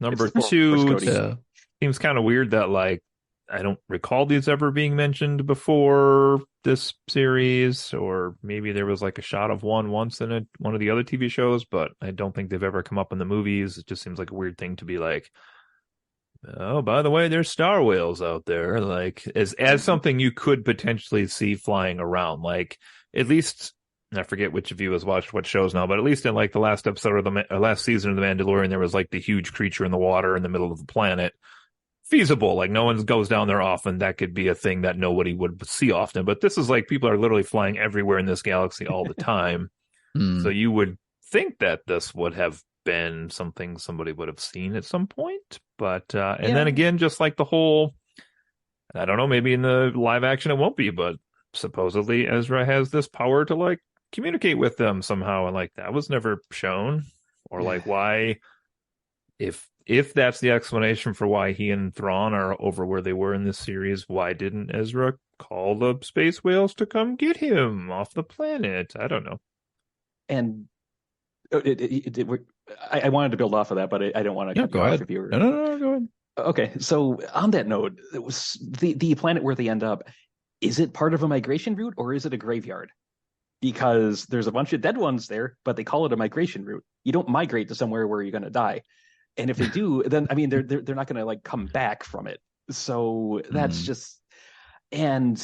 Number two, seems kind of weird that like I don't recall these ever being mentioned before this series, or maybe there was like a shot of one once in one of the other TV shows, but I don't think they've ever come up in the movies. It just seems like a weird thing to be like, oh, by the way, there's star whales out there, like as something you could potentially see flying around. Like at least, I forget which of you has watched what shows now, but at least in like the last episode of last season of The Mandalorian, there was like the huge creature in the water in the middle of the planet. Feasible, like no one goes down there often. That could be a thing that nobody would see often. But this is like people are literally flying everywhere in this galaxy all the time. So you would think that this would have been something somebody would have seen at some point. But then again, just like the whole, I don't know, maybe in the live action it won't be, but supposedly Ezra has this power to like communicate with them somehow, and like that was never shown, or like why if that's the explanation for why he and Thrawn are over where they were in this series, why didn't Ezra call the space whales to come get him off the planet? I don't know. And I wanted to build off of that, but I don't want to go ahead. No, go ahead. Okay, so on that note, it was the planet where they end up. Is it part of a migration route or is it a graveyard? Because there's a bunch of dead ones there, but they call it a migration route. You don't migrate to somewhere where you're going to die. And if they do, then I mean they're not going to like come back from it. So that's just, and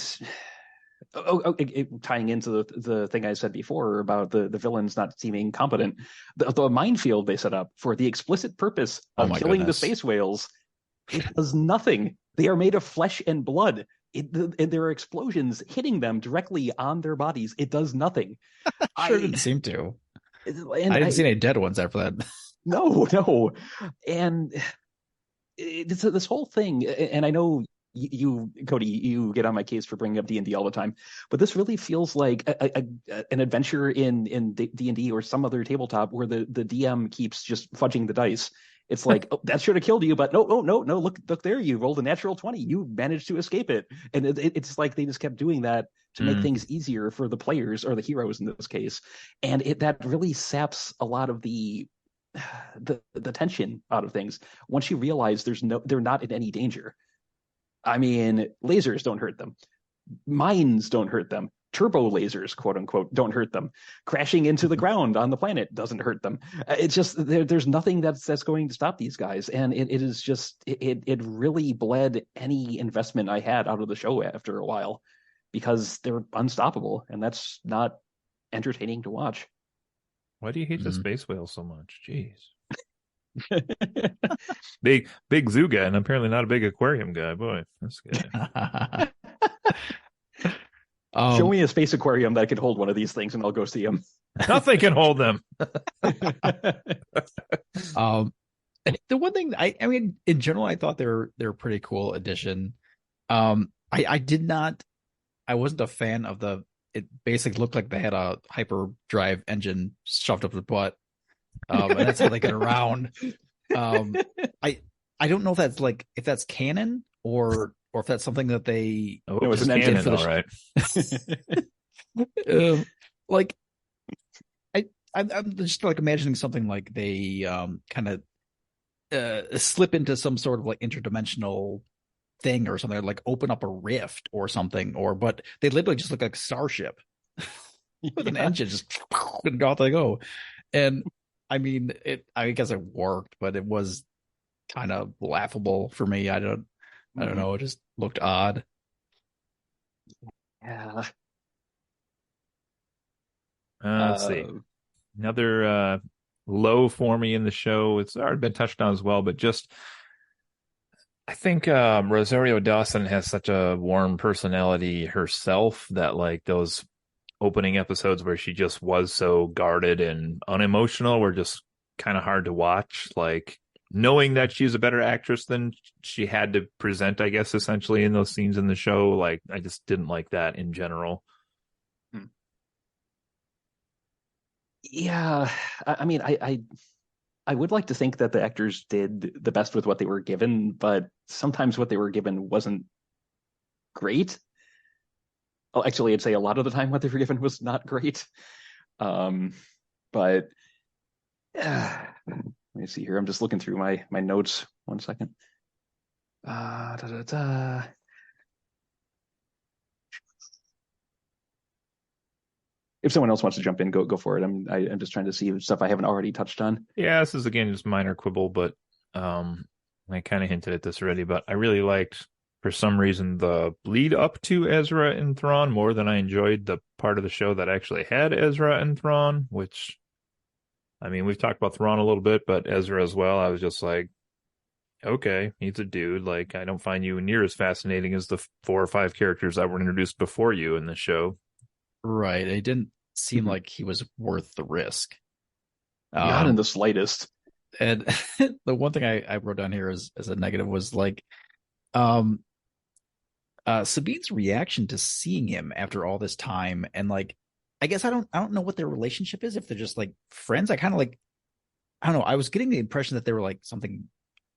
Tying into the thing I said before about the villains not seeming competent, the minefield they set up for the explicit purpose Oh of my killing the goodness. space whales, it does nothing. They are made of flesh and blood. And there are explosions hitting them directly on their bodies. It does nothing. Sure I didn't seem to. and I didn't see I any dead ones after that. no, and it's this whole thing. And I know you, Cody, you get on my case for bringing up D&D all the time, but this really feels like an adventure in D&D or some other tabletop where the DM keeps just fudging the dice. It's like, oh, that should have killed you, but no, oh, no, look there, you rolled a natural 20, you managed to escape it. And it's like they just kept doing that to make Mm. things easier for the players, or the heroes in this case, and that really saps a lot of the tension out of things. Once you realize they're not in any danger. I mean, lasers don't hurt them. Mines don't hurt them. Turbo lasers, quote unquote, don't hurt them. Crashing into the ground on the planet doesn't hurt them. It's just there's nothing that's going to stop these guys, and it is just it really bled any investment I had out of the show after a while, because they're unstoppable, and that's not entertaining to watch. Why do you hate the Mhm. space whale so much? Jeez. Big zoo guy, and apparently not a big aquarium guy. Boy, that's good. Show um, me a space aquarium that could hold one of these things, and I'll go see them. Nothing can hold them. and the one thing I mean, in general, I thought they're a pretty cool addition. I did not, I wasn't a fan of it basically looked like they had a hyperdrive engine shoved up the butt. And that's how they get around. I don't know if that's canon or if that's something that they Oh, No, it's just an engine canon, for the all right. like I'm just like imagining something like they kind of slip into some sort of like interdimensional thing or something, like open up a rift or something, but they literally just look like a starship with an engine just and off they go. And I mean, I guess it worked, but it was kind of laughable for me. I don't know. It just looked odd. Yeah. Let's see. Another low for me in the show. It's already been touched on as well, but just I think Rosario Dawson has such a warm personality herself that like those opening episodes where she just was so guarded and unemotional were just kind of hard to watch. Like knowing that she's a better actress than she had to present, I guess, essentially in those scenes in the show. Like I just didn't like that in general. Yeah, I mean, I would like to think that the actors did the best with what they were given, but sometimes what they were given wasn't great. Oh, actually, I'd say a lot of the time what they were given was not great. But let me see here. I'm just looking through my notes. 1 second. Da, da, da. If someone else wants to jump in, go for it. I'm just trying to see stuff I haven't already touched on. Yeah, this is again just minor quibble, but I kind of hinted at this already, but I really liked, for some reason, the lead up to Ezra and Thrawn more than I enjoyed the part of the show that actually had Ezra and Thrawn, which, I mean, we've talked about Thrawn a little bit, but Ezra as well. I was just like, okay, he's a dude. Like, I don't find you near as fascinating as the 4 or 5 characters that were introduced before you in the show. Right. It didn't seem like he was worth the risk. Not in the slightest. And the one thing I wrote down here as a negative was like, Sabine's reaction to seeing him after all this time, and like, I guess I don't know what their relationship is, if they're just like friends. I kind of like, I don't know. I was getting the impression that they were like something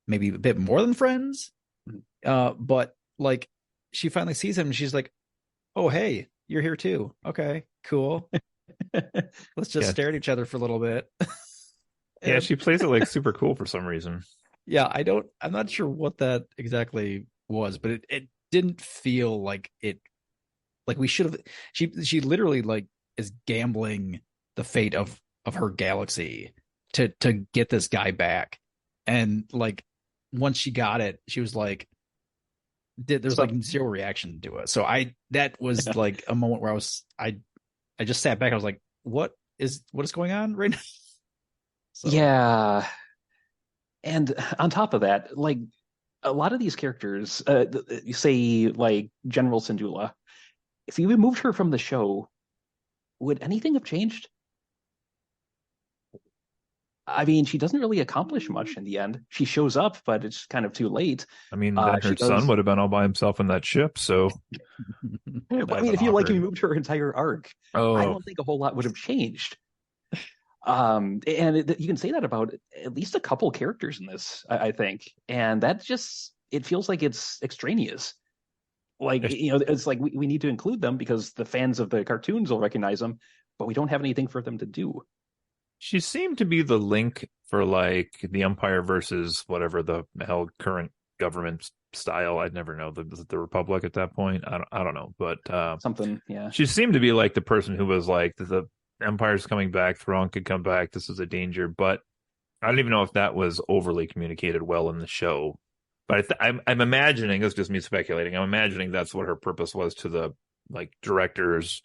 maybe a bit more than friends. But like, she finally sees him and she's like, "Oh, hey, you're here too. Okay, cool. Let's just stare at each other for a little bit." Yeah, she plays it like super cool for some reason. Yeah, I'm not sure what that exactly was, but it didn't feel like it, like we should have. She literally like is gambling the fate of her galaxy to get this guy back. And like once she got it, she was like, there's like zero reaction to it. So that was like a moment where I just sat back. I was like, what is going on right now? So. Yeah. And on top of that, like a lot of these characters, you say like General Syndulla, if you removed her from the show, would anything have changed? I mean, she doesn't really accomplish much in the end. She shows up, but it's kind of too late. I mean, then her son would have been all by himself in that ship, so I mean, if you like removed her entire arc, I don't think a whole lot would have changed. And you can say that about at least a couple characters in this, I think, and that just it feels like it's extraneous. Like, it's like we need to include them because the fans of the cartoons will recognize them, but we don't have anything for them to do. She seemed to be the link for like the Empire versus whatever the hell current government style. I'd never know the Republic at that point. I don't know, but something. Yeah, she seemed to be like the person who was like the Empire's coming back, Thrawn could come back. This is a danger, but I don't even know if that was overly communicated well in the show. But I'm imagining, it's just me speculating. I'm imagining that's what her purpose was to the like directors,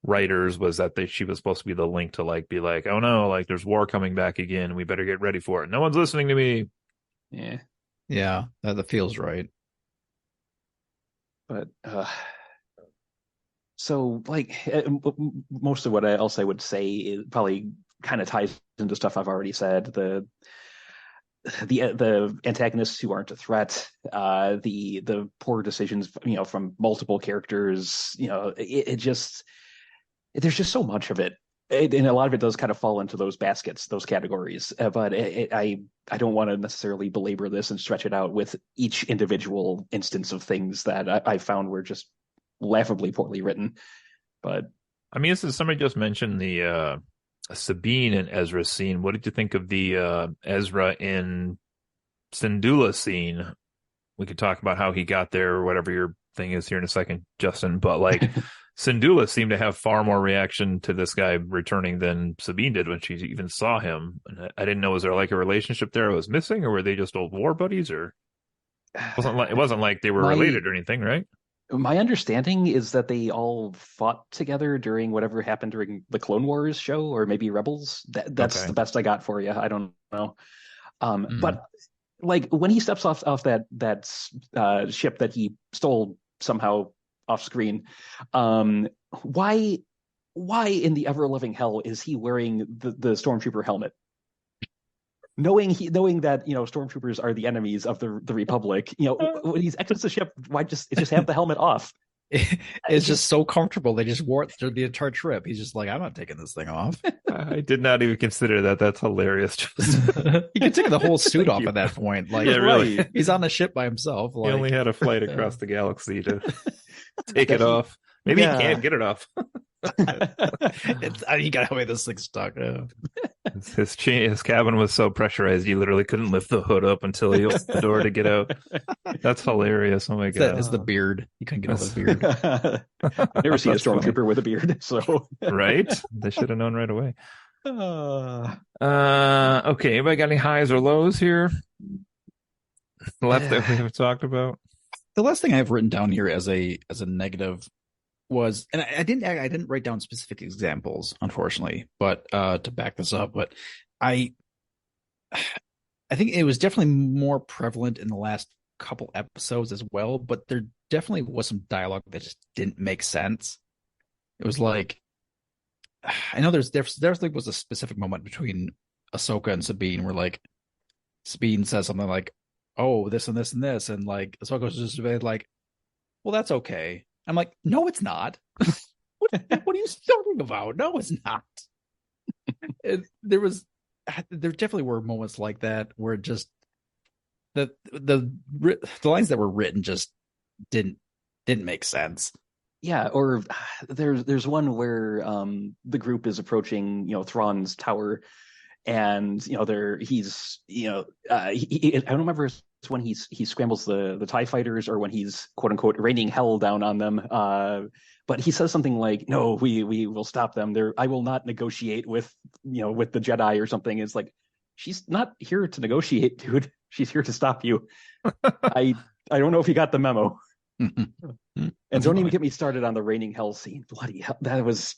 writers, was that she was supposed to be the link to like be like, oh no, like there's war coming back again. We better get ready for it. No one's listening to me. Yeah, that feels right. But so like most of what else I would say is probably kind of ties into stuff I've already said. The antagonists who aren't a threat, the poor decisions, from multiple characters, it just there's just so much of it. And a lot of it does kind of fall into those baskets, those categories. But I don't want to necessarily belabor this and stretch it out with each individual instance of things that I found were just laughably poorly written. But I mean, somebody just mentioned the Sabine and Ezra scene. What did you think of the Ezra in Syndulla scene? We could talk about how he got there or whatever your thing is here in a second, Justin. But like Syndulla seemed to have far more reaction to this guy returning than Sabine did when she even saw him. And I didn't know, was there like a relationship there I was missing, or were they just old war buddies? Or it wasn't like they were related or anything, right? My understanding is that they all fought together during whatever happened during the Clone Wars show, or maybe Rebels. That's the best I got for you. I don't know. But like when he steps off that ship that he stole somehow off screen, why in the ever loving hell is he wearing the stormtrooper helmet? Knowing that stormtroopers are the enemies of the Republic, when he's exiting the ship, why just have the helmet off? It's just so comfortable. They just wore it through the entire trip. He's just like, I'm not taking this thing off. I did not even consider that. That's hilarious. He could take the whole suit off at that point. Like, yeah, really. He's on the ship by himself. He only had a flight across the galaxy to take it off. Maybe he can't get it off. You gotta have this thing stuck. His cabin was so pressurized you literally couldn't lift the hood up until he opened the door to get out. That's hilarious. Oh my god! It's the beard. You couldn't get over the beard. I've never seen a stormtrooper with a beard, so right? They should have known right away. Okay, anybody got any highs or lows here left that we haven't talked about? The last thing I have written down here as a negative was, and I didn't write down specific examples, unfortunately, but to back this up, but I think it was definitely more prevalent in the last couple episodes as well, but there definitely was some dialogue that just didn't make sense. It was like, I know there was a specific moment between Ahsoka and Sabine where like Sabine says something like, oh, this and this and this, and like Ahsoka's just like, well, that's okay. I'm like, no, it's not. What are you talking about? No, it's not. There definitely were moments like that where just the lines that were written just didn't make sense. Yeah, or there's one where the group is approaching Thrawn's tower, and I don't remember if it's when he scrambles the TIE fighters or when he's quote unquote raining hell down on them. But he says something like, "No, we will stop them. I will not negotiate with with the Jedi," or something. It's like, she's not here to negotiate, dude. She's here to stop you. I I don't know if you got the memo. And That's don't even fine. get me started on the raining hell scene. Bloody hell, that was.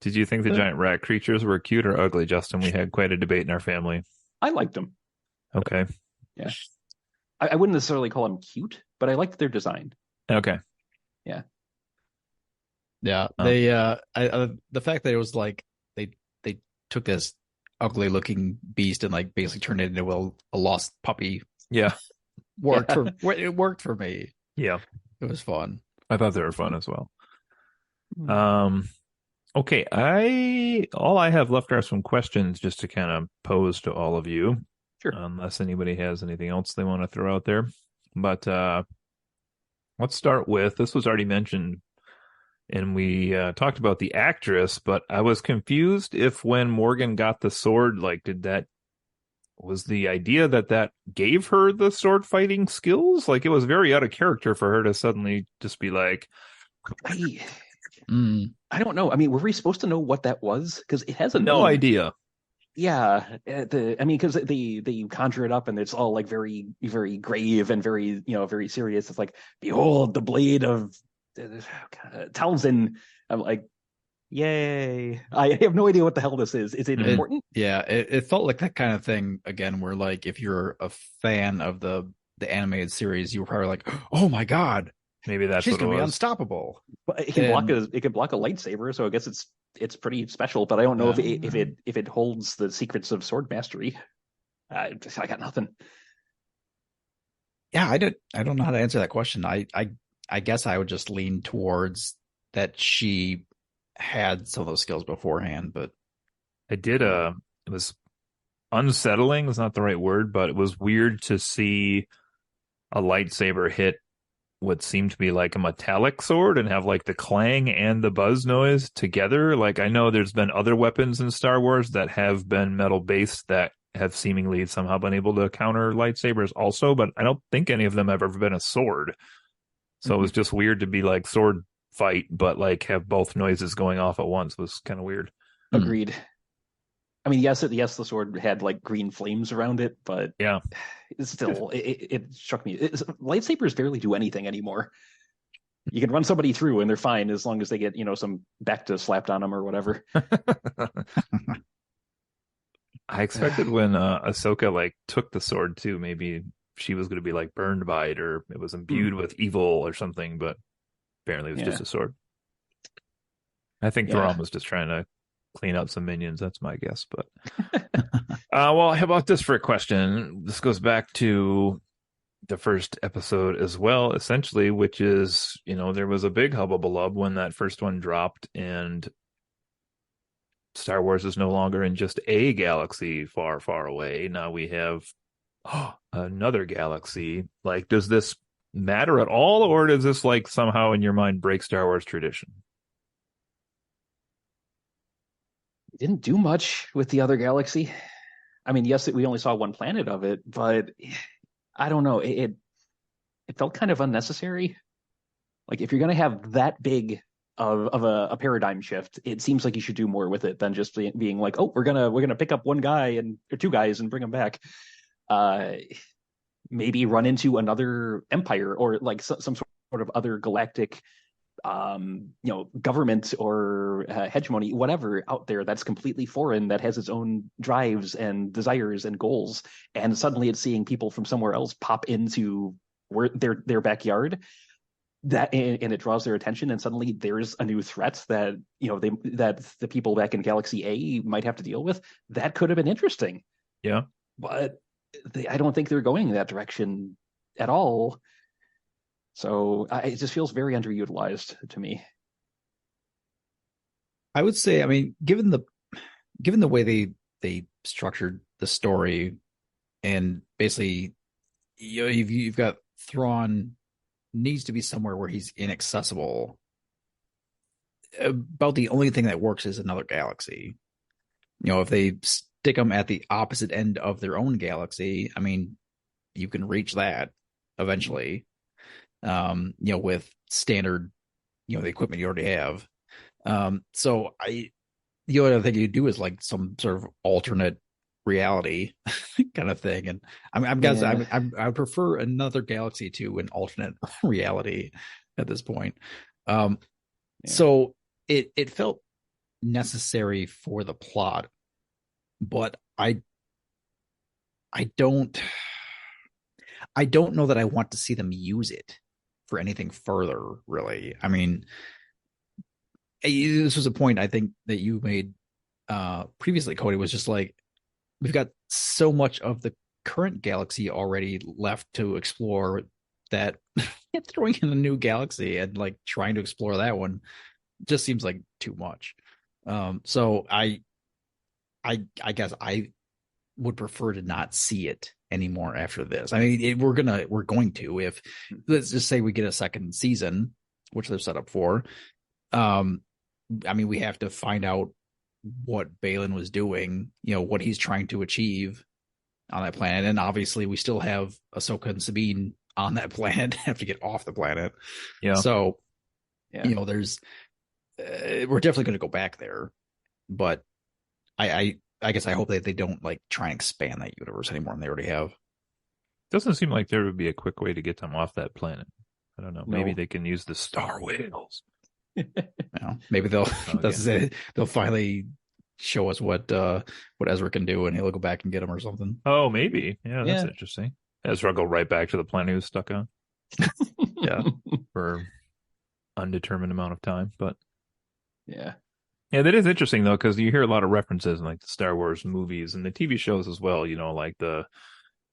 Did you think the giant rat creatures were cute or ugly, Justin? We had quite a debate in our family. I liked them. Okay. Yeah, I wouldn't necessarily call them cute, but I liked their design. Okay. Yeah. Yeah, Um, the fact that it was like they took this ugly looking beast and like basically turned it into a lost puppy yeah. Yeah. it worked for me. Yeah. It was fun. I thought they were fun as well. Hmm. Okay. All I have left are some questions just to kind of pose to all of you, Sure. unless anybody has anything else they want to throw out there. But let's start with this was already mentioned, and we talked about the actress, but I was confused if when Morgan got the sword, like, was the idea that gave her the sword fighting skills? Like, it was very out of character for her to suddenly just be like, I Mm. I don't know. I mean, were we supposed to know what that was? Because it has a no name. idea. Yeah, I mean, because they conjure it up and it's all like very very grave and very very serious. It's like, behold the blade of Townsend. I'm like, yay! I have no idea what the hell this is. Is it Mhm. important? It felt like that kind of thing again, where like if you're a fan of the animated series, you were probably like, oh my god, Maybe that's she's what it gonna be was. unstoppable. But it can block And a lightsaber, so I guess it's pretty special. But I don't know if it holds the secrets of sword mastery. I got nothing. yeah, I don't know how to answer that question. I guess I would just lean towards that she had some of those skills beforehand, but I did it was unsettling is not the right word, but it was weird to see a lightsaber hit what seemed to be like a metallic sword and have like the clang and the buzz noise together. Like, I know there's been other weapons in Star Wars that have been metal based that have seemingly somehow been able to counter lightsabers also, but I don't think any of them have ever been a sword. So it was just weird to be like sword fight, but like have both noises going off at once was kind of weird. Agreed. I mean, yes, the sword had like green flames around it, but Yeah. still, it struck me. Lightsabers barely do anything anymore. You can run somebody through and they're fine as long as they get some Bacta slapped on them or whatever. I expected when Ahsoka like took the sword too, maybe she was going to be like burned by it or it was imbued with evil or something, but apparently it was Yeah. just a sword. I think Yeah. Thrawn was just trying to clean out some minions. That's my guess. But well, how about this for a question? This goes back to the first episode as well, essentially, which is, there was a big hubbubalub when that first one dropped, and Star Wars is no longer in just a galaxy far, far away. Now we have another galaxy. Like, does this matter at all, or does this like somehow in your mind break Star Wars tradition? Didn't do much with the other galaxy. I mean, yes, we only saw one planet of it, but I don't know. It felt kind of unnecessary. Like, if you're going to have that big of a paradigm shift, it seems like you should do more with it than just being like, oh, we're gonna pick up one guy or two guys and bring them back. Maybe run into another empire or like some sort of other galactic government or hegemony, whatever out there that's completely foreign, that has its own drives and desires and goals, and suddenly it's seeing people from somewhere else pop into their backyard, that and it draws their attention, and suddenly there's a new threat that that the people back in Galaxy A might have to deal with. That could have been interesting, Yeah. but I don't think they're going in that direction at all. So it just feels very underutilized to me. I would say, I mean, given the way they structured the story, and basically, you've got Thrawn needs to be somewhere where he's inaccessible. About the only thing that works is another galaxy. If they stick them at the opposite end of their own galaxy, I mean, you can reach that eventually. With standard, the equipment you already have. So the other thing you do is like some sort of alternate reality kind of thing. And I'm guessing I would prefer another galaxy to an alternate reality at this point. So it felt necessary for the plot, but I don't know that I want to see them use it for anything further, really. I mean, this was a point I think that you made previously, Cody, was just like, we've got so much of the current galaxy already left to explore that throwing in a new galaxy and like trying to explore that one just seems like too much. So I guess I would prefer to not see it anymore after this. I mean, we're going to, if let's just say we get a second season, which they're set up for. I mean, we have to find out what Balin was doing, what he's trying to achieve on that planet. And obviously we still have Ahsoka and Sabine on that planet, have to get off the planet. Yeah. So, there's, we're definitely going to go back there, but I guess I hope that they don't like try and expand that universe anymore than they already have. Doesn't seem like there would be a quick way to get them off that planet. I don't know. No. Maybe they can use the star whales. Maybe they'll they'll finally show us what Ezra can do, and he'll go back and get him or something. Oh, maybe. Yeah, that's interesting. Ezra go right back to the planet he was stuck on. For undetermined amount of time, but yeah, that is interesting though, because you hear a lot of references in like the Star Wars movies and the TV shows as well. Like the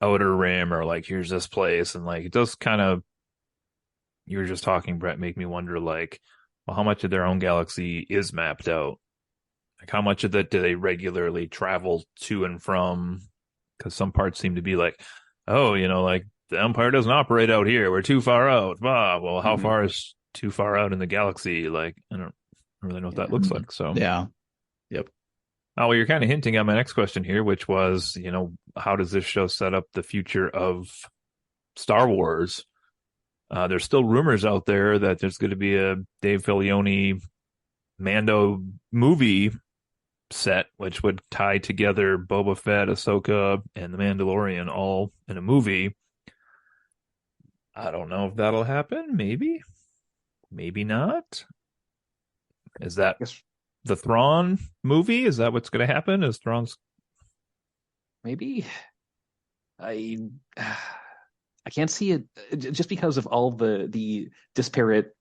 Outer Rim, or like here's this place, and like it does kind of. You were just talking, Brett, make me wonder, like, well, how much of their own galaxy is mapped out? Like, how much of that do they regularly travel to and from? Because some parts seem to be like, oh, like the Empire doesn't operate out here. We're too far out. Well, how far is too far out in the galaxy? Like, I don't really know what that looks like. So Yep. Oh, well, you're kind of hinting at my next question here, which was, how does this show set up the future of Star Wars? There's still rumors out there that there's going to be a Dave Filoni Mando movie set, which would tie together Boba Fett, Ahsoka, and The Mandalorian all in a movie. I don't know if that'll happen. Maybe not. Is that the Thrawn movie? Is that what's going to happen? Is Thrawn's? Maybe. I can't see it just because of all the disparate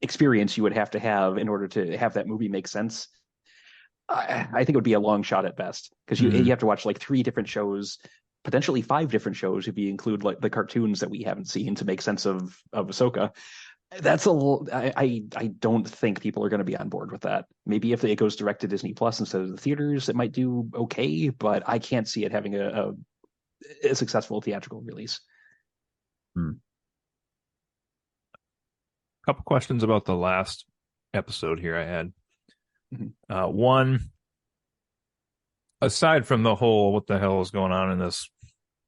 experience you would have to have in order to have that movie make sense. I think it would be a long shot at best, because you have to watch like 3 different shows, potentially 5 different shows if you include like the cartoons that we haven't seen to make sense of Ahsoka. That's I don't think people are going to be on board with that. Maybe if it goes direct to Disney Plus instead of the theaters, it might do okay, but I can't see it having a successful theatrical release. Couple questions about the last episode here I had. One, aside from the whole what the hell is going on in this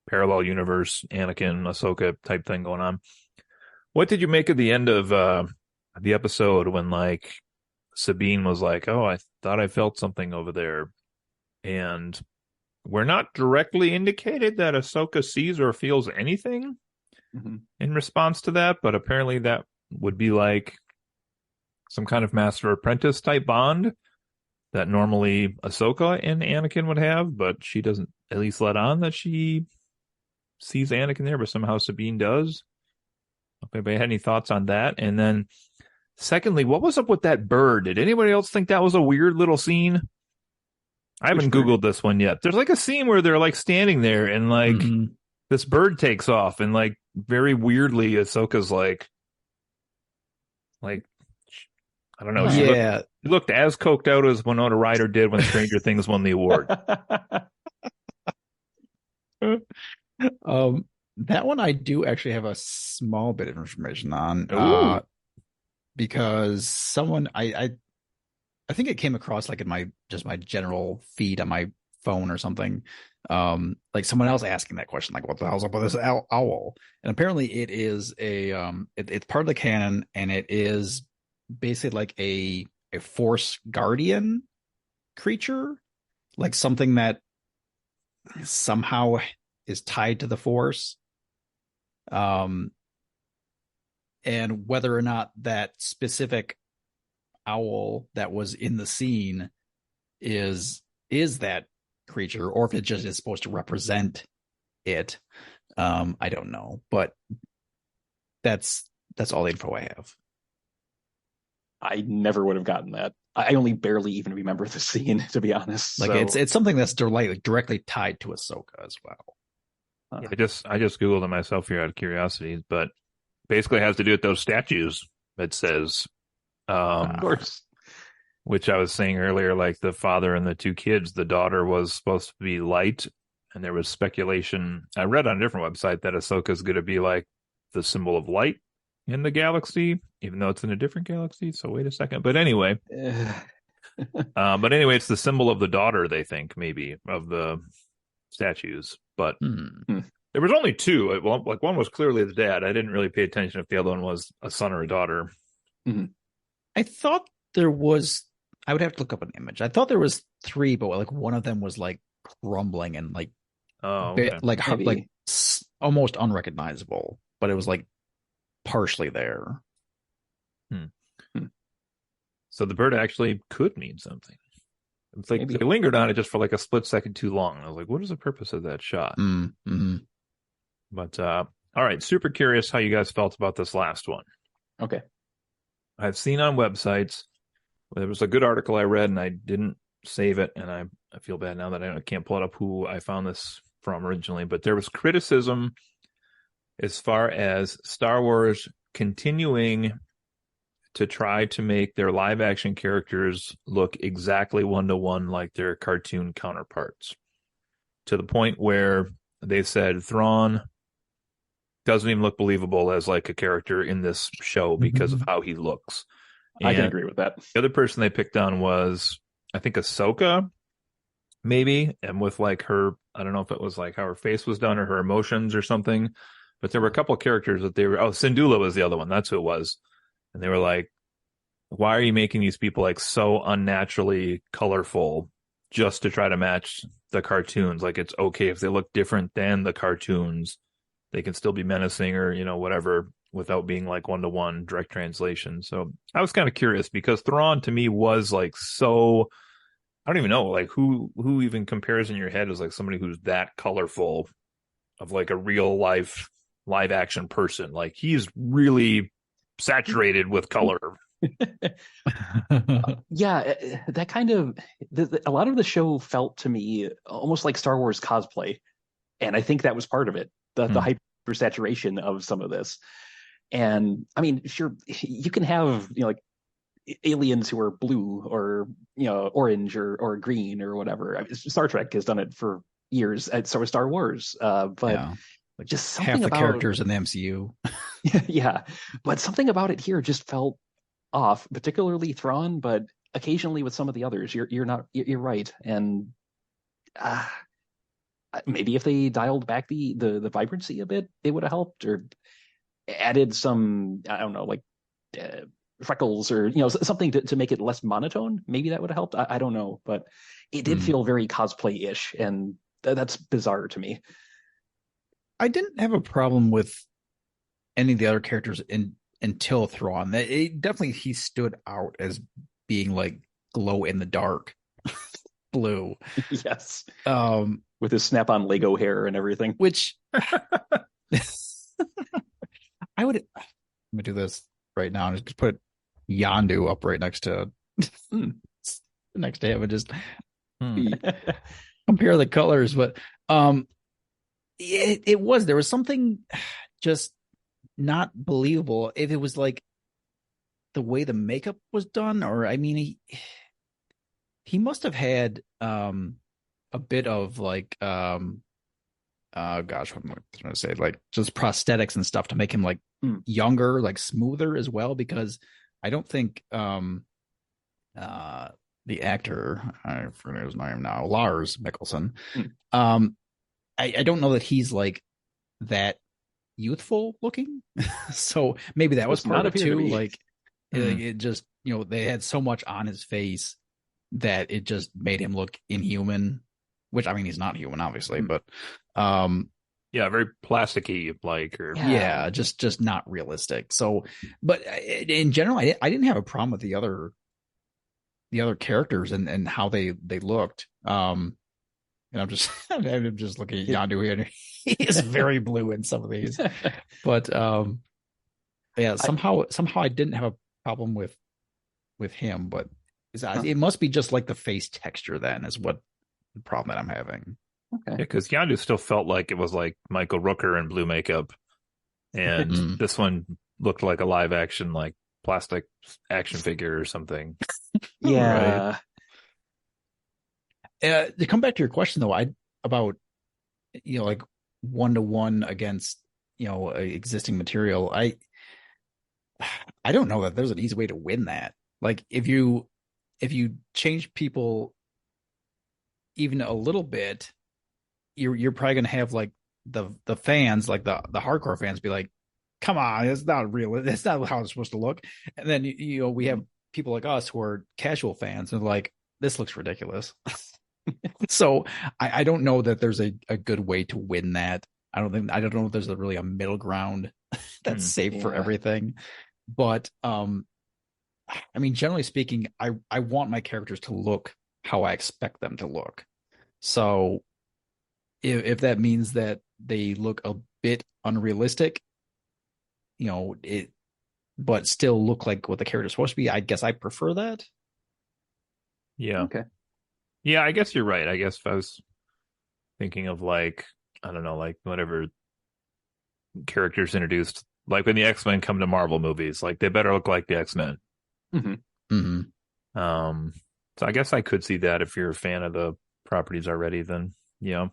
parallel universe, Anakin, Ahsoka type thing going on, what did you make of the end of the episode when like Sabine was like, oh, I thought I felt something over there, and we're not directly indicated that Ahsoka sees or feels anything in response to that, but apparently that would be like some kind of master apprentice type bond that normally Ahsoka and Anakin would have, but she doesn't at least let on that she sees Anakin there, but somehow Sabine does. If anybody had any thoughts on that. And then secondly, what was up with that bird? Did anybody else think that was a weird little scene? I haven't Googled this one yet. There's like a scene where they're like standing there and like this bird takes off, and like very weirdly Ahsoka's like I don't know. She looked as coked out as Winona Ryder did when Stranger Things won the award. That one I do actually have a small bit of information on, because someone I think it came across like in my general feed on my phone or something, like someone else asking that question, like what the hell's up with this owl? And apparently it is it's part of the canon, and it is basically like a force guardian creature, like something that somehow is tied to the Force. And whether or not that specific owl that was in the scene is that creature, or if it just is supposed to represent it, I don't know. But that's all the info I have. I never would have gotten that. I only barely even remember the scene, to be honest. Like it's something that's directly tied to Ahsoka as well. Yeah, I just Googled it myself here out of curiosity, but basically it has to do with those statues. It says, of course, which I was saying earlier, like the father and the two kids, the daughter was supposed to be light, and there was speculation. I read on a different website that Ahsoka is going to be like the symbol of light in the galaxy, even though it's in a different galaxy. So wait a second. But anyway, it's the symbol of the daughter, they think, maybe, of the statues. But there was only two. Well, like one was clearly the dad. I didn't really pay attention if the other one was a son or a daughter. Mm-hmm. I thought there was. I would have to look up an image. I thought there was three, but like one of them was like crumbling and like, okay. like almost unrecognizable. But it was like partially there. So the bird actually could mean something. It's like Maybe. they lingered on it just for like a split second too long. I was like, what is the purpose of that shot? Mm-hmm. But all right, super curious how you guys felt about this last one. Okay. I've seen on websites, there was a good article I read and I didn't save it, and I feel bad now that I can't pull it up who I found this from originally, but there was criticism as far as Star Wars continuing to try to make their live action characters look exactly one-to-one like their cartoon counterparts, to the point where they said Thrawn doesn't even look believable as like a character in this show because of how he looks. I can agree with that. The other person they picked on was, I think, Ahsoka, maybe, and with like her, I don't know if it was like how her face was done or her emotions or something, but there were a couple of characters that they were, Syndulla was the other one, that's who it was. And they were like, why are you making these people like so unnaturally colorful just to try to match the cartoons? Like, it's okay if they look different than the cartoons, they can still be menacing or, you know, whatever, without being like one-to-one direct translation. So I was kind of curious because Thrawn to me was like so, I don't even know, like who even compares in your head as like somebody who's that colorful of like a real life live action person. Like he's really saturated with color. Yeah, that kind of a lot of the show felt to me almost like Star Wars cosplay, and I think that was part of it. The hypersaturation of some of this, and I mean, sure, you can have like aliens who are blue or orange or green or whatever. I mean, Star Trek has done it for years, and so has Star Wars. But like just something half the about characters in the MCU. Yeah, but something about it here just felt off, particularly Thrawn, but occasionally with some of the others. You're right, and maybe if they dialed back the vibrancy a bit, it would have helped, or added some, I don't know, like freckles or something to make it less monotone. Maybe that would have helped. I don't know, but it did feel very cosplay-ish, and that's bizarre to me. I didn't have a problem with any of the other characters until Thrawn. Definitely he stood out as being like glow in the dark blue. Yes. With his snap-on Lego hair and everything. Which I would, let me do this right now and just put Yondu up right next to him and just compare the colors. But there was something just not believable. If it was like the way the makeup was done, or I mean, he must have had a bit of like gosh, what am I trying to say? Like just prosthetics and stuff to make him like younger, like smoother as well. Because I don't think the actor, I forget his name now, Lars Mikkelsen. I don't know that he's like that youthful looking. So maybe that was part of it too. Like it just, they had so much on his face that it just made him look inhuman. which I mean he's not human, obviously, Hmm. but Yeah, very plasticky, like, or Yeah. yeah, just not realistic. So, but in general, I didn't have a problem with the other characters and how they looked. And I'm just I'm just looking at It, Yandu here. And he is very blue in some of these, but yeah, I, somehow I didn't have a problem with him, but it must be just like the face texture. Then is what the problem that I'm having. yeah, okay. because Yondu still felt like it was like Michael Rooker in blue makeup, and Mm. this one looked like a live action, like plastic action figure or something. Right. Yeah. To come back to your question though, I about like 1-to-1 against existing material. I don't know that there's an easy way to win that. Like if you change people even a little bit, you're probably gonna have like the fans, like the hardcore fans, be like, "Come on, it's not real. That's not how it's supposed to look." And then we have people like us who are casual fans and like, "This looks ridiculous." So I don't know that there's a good way to win that. I don't know if there's really a middle ground that's safe for Yeah. everything. But I mean, generally speaking, I want my characters to look how I expect them to look. So if that means that they look a bit unrealistic, it but still look like what the character's supposed to be, I guess I prefer that. Yeah. Okay. Yeah, I guess you're right. I guess if I was thinking of like, I don't know, like whatever characters introduced, like when the X-Men come to Marvel movies, like they better look like the X-Men. Hmm. Mm-hmm. Um, so I guess I could see that if you're a fan of the properties already, then yeah.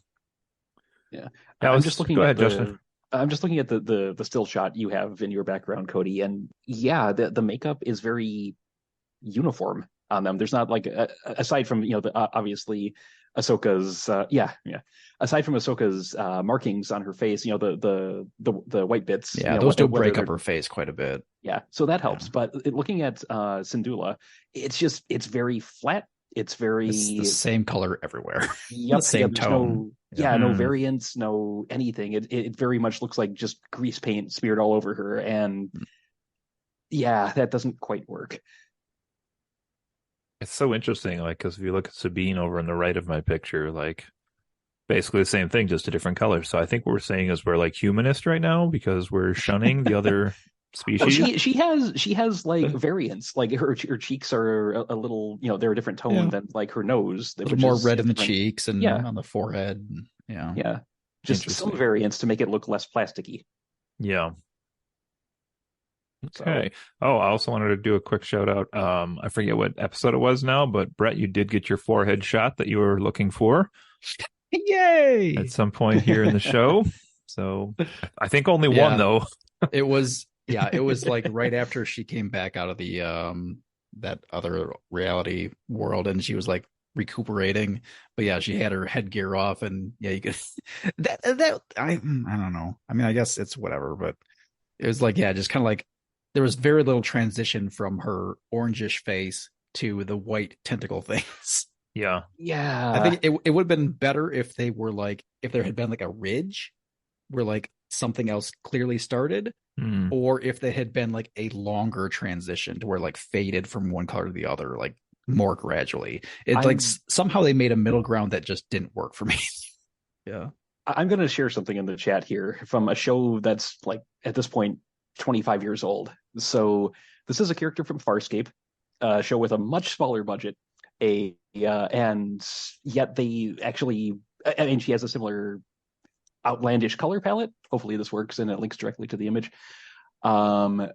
Yeah. Yeah, I'm just looking go at ahead, Justin. the still shot you have in your background, Cody, and yeah, the makeup is very uniform on them. There's not like aside from the obviously Ahsoka's aside from Ahsoka's markings on her face, the white bits, Yeah, those do whether break up they're her face quite a bit. yeah, so that Yeah. helps. But looking at Syndulla, it's very flat. It's It's the very same color everywhere. The yep, same there's tone. no Yeah. no Hmm. variance, no anything. It very much looks like just grease paint smeared all over her, and yeah, that doesn't quite work. It's so interesting, like, because if you look at Sabine over on the right of my picture, like, basically the same thing, just a different color. So I think what we're saying is we're like humanist right now because we're shunning the other Well, species. she has like variants. Like her cheeks are a little, they're a different tone Yeah. than like her nose, A little which more is red in the different. cheeks and Yeah, on the forehead. Yeah. yeah. Just some Interesting. variants to make it look less plasticky. Yeah. So Okay. Oh, I also wanted to do a quick shout out. I forget what episode it was now, but Brett, you did get your forehead shot that you were looking for at Yay! some point here in the show. So I think only one Yeah. though. It was like right after she came back out of the that other reality world and she was like recuperating. But yeah, she had her headgear off and yeah, you could that I don't know. I mean, I guess it's whatever, but it was like, yeah, just kind of like there was very little transition from her orangish face to the white tentacle things. Yeah. I yeah, think it would have been better if they were like if there had been like a ridge where like something else clearly started, Hmm. or if they had been like a longer transition to where like faded from one color to the other, like more gradually. It's like I'm somehow they made a middle ground that just didn't work for me. Yeah. I'm going to share something in the chat here from a show that's like at this point 25 years old. So this is a character from Farscape, a show with a much smaller budget, and yet they actually, I mean, she has a similar outlandish color palette. Hopefully this works and it links directly to the image. Um,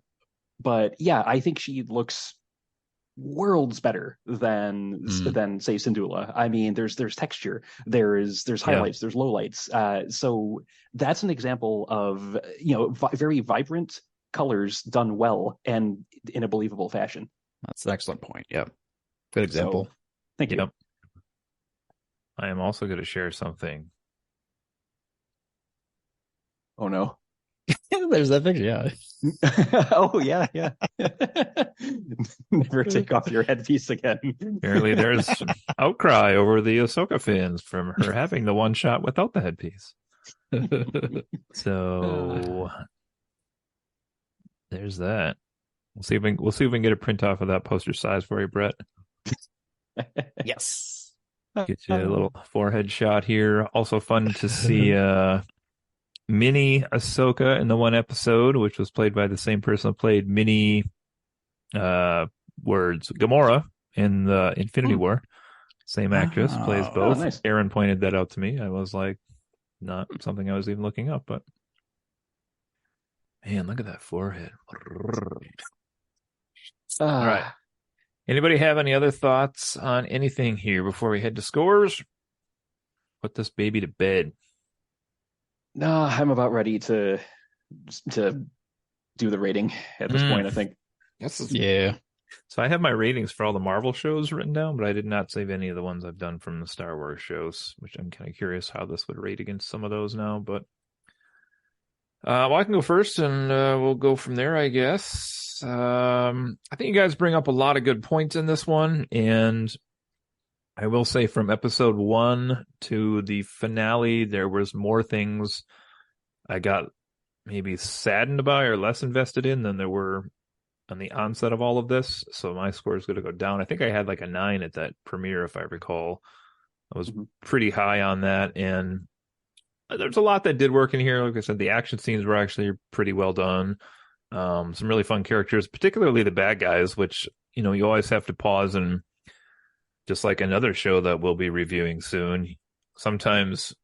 but yeah, I think she looks worlds better Mm. than say Syndulla. I mean, there's texture, there's Yeah. highlights, there's lowlights. So that's an example of very vibrant colors done well and in a believable fashion. That's an excellent point. Yeah. Good So example. thank you. Yep. I am also going to share something. Oh no. There's that picture, yeah. Oh yeah, yeah. Never take off your headpiece again. Apparently, there's outcry over the Ahsoka fans from her having the one shot without the headpiece. So there's that. We'll see if we can get a print off of that poster size for you, Brett. Yes. Get you a little forehead shot here. Also fun to see mini Ahsoka in the one episode, which was played by the same person who played mini Gamora in the Infinity War. Same actress plays both. Nice. Aaron pointed that out to me. I was like, not something I was even looking up, but man, look at that forehead. All right. Anybody have any other thoughts on anything here before we head to scores? Put this baby to bed. No, I'm about ready to do the rating at this point, I think. Yeah. So I have my ratings for all the Marvel shows written down, but I did not save any of the ones I've done from the Star Wars shows, which I'm kind of curious how this would rate against some of those now. But well, I can go first, and we'll go from there, I guess. I think you guys bring up a lot of good points in this one, and I will say from episode 1 to the finale, there was more things I got maybe saddened by or less invested in than there were on the onset of all of this. So my score is going to go down. I think I had like a 9 at that premiere, if I recall. I was pretty high on that, and there's a lot that did work in here. Like I said, the action scenes were actually pretty well done. Some really fun characters, particularly the bad guys, which, you know, you always have to pause, and just like another show that we'll be reviewing soon, sometimes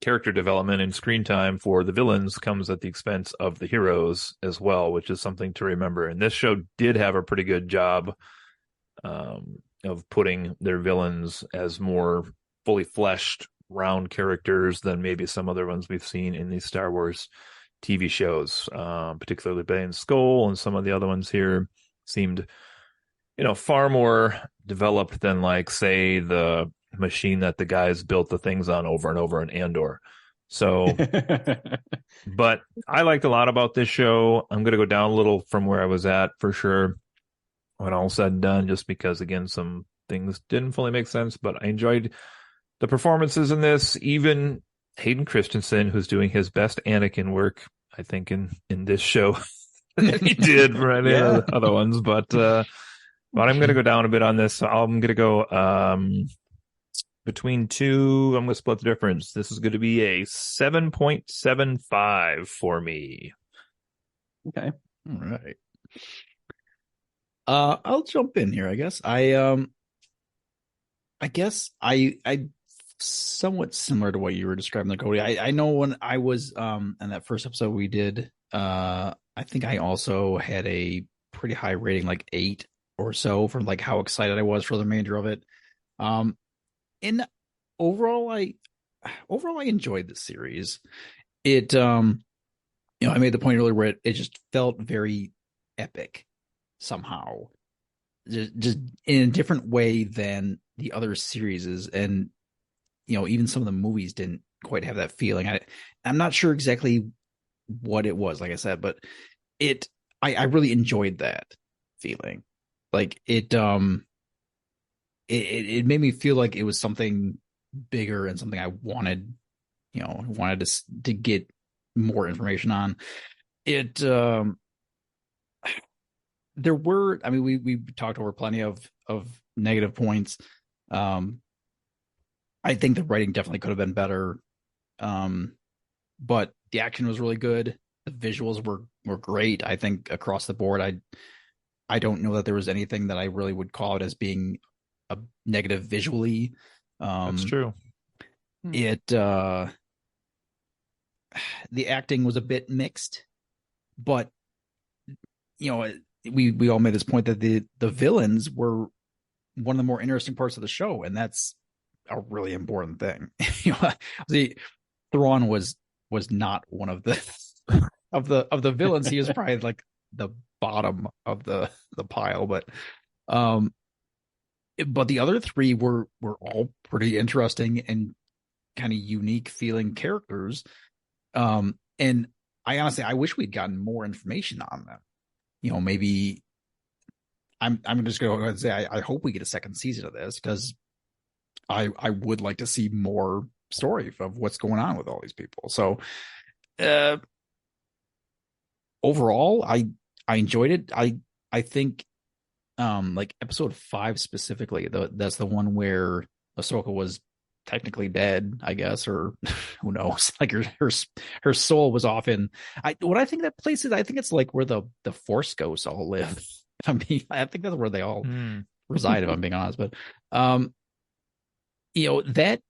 character development and screen time for the villains comes at the expense of the heroes as well, which is something to remember. And this show did have a pretty good job of putting their villains as more fully fleshed, round characters than maybe some other ones we've seen in these Star Wars TV shows, particularly Bane Skull, and some of the other ones here seemed, you know, far more developed than, like, say, the machine that the guys built the things on over and over in Andor. So, but I liked a lot about this show. I'm going to go down a little from where I was at for sure when all said and done, just because, again, some things didn't fully make sense, but I enjoyed the performances in this. Even Hayden Christensen, who's doing his best Anakin work, I think, in this show he did for any of the other ones. But I'm going to go down a bit on this. So I'm going to go between two. I'm going to split the difference. This is going to be a 7.75 for me. Okay. All right. I'll jump in here, I guess. I somewhat similar to what you were describing, Cody. I know when I was in that first episode we did, I think I also had a pretty high rating, like 8 or so, from like how excited I was for the remainder of it. And overall I enjoyed the series. It I made the point earlier where it just felt very epic somehow, just in a different way than the other series, and even some of the movies didn't quite have that feeling. I'm not sure exactly what it was, like I said, but I really enjoyed that feeling. Like it made me feel like it was something bigger and something I wanted to get more information on. It there were, I mean, we talked over plenty of negative points. I think the writing definitely could have been better. But the action was really good. The visuals were great. I think across the board, I don't know that there was anything that I really would call it as being a negative visually. That's true. The acting was a bit mixed, but we all made this point that the villains were one of the more interesting parts of the show, and that's a really important thing. The Thrawn was not one of the of the villains. He was probably like the bottom of the pile, but the other three were all pretty interesting and kind of unique feeling characters. And I honestly, I wish we'd gotten more information on them. Maybe I'm just going to say I hope we get a second season of this because I would like to see more story of what's going on with all these people. So uh, overall, I enjoyed it. I think like episode 5 specifically, that's the one where Ahsoka was technically dead, I guess, or who knows? Like her soul was off in what I think that place is. I think it's like where the Force ghosts all live. I think that's where they all reside. If I'm being honest, but that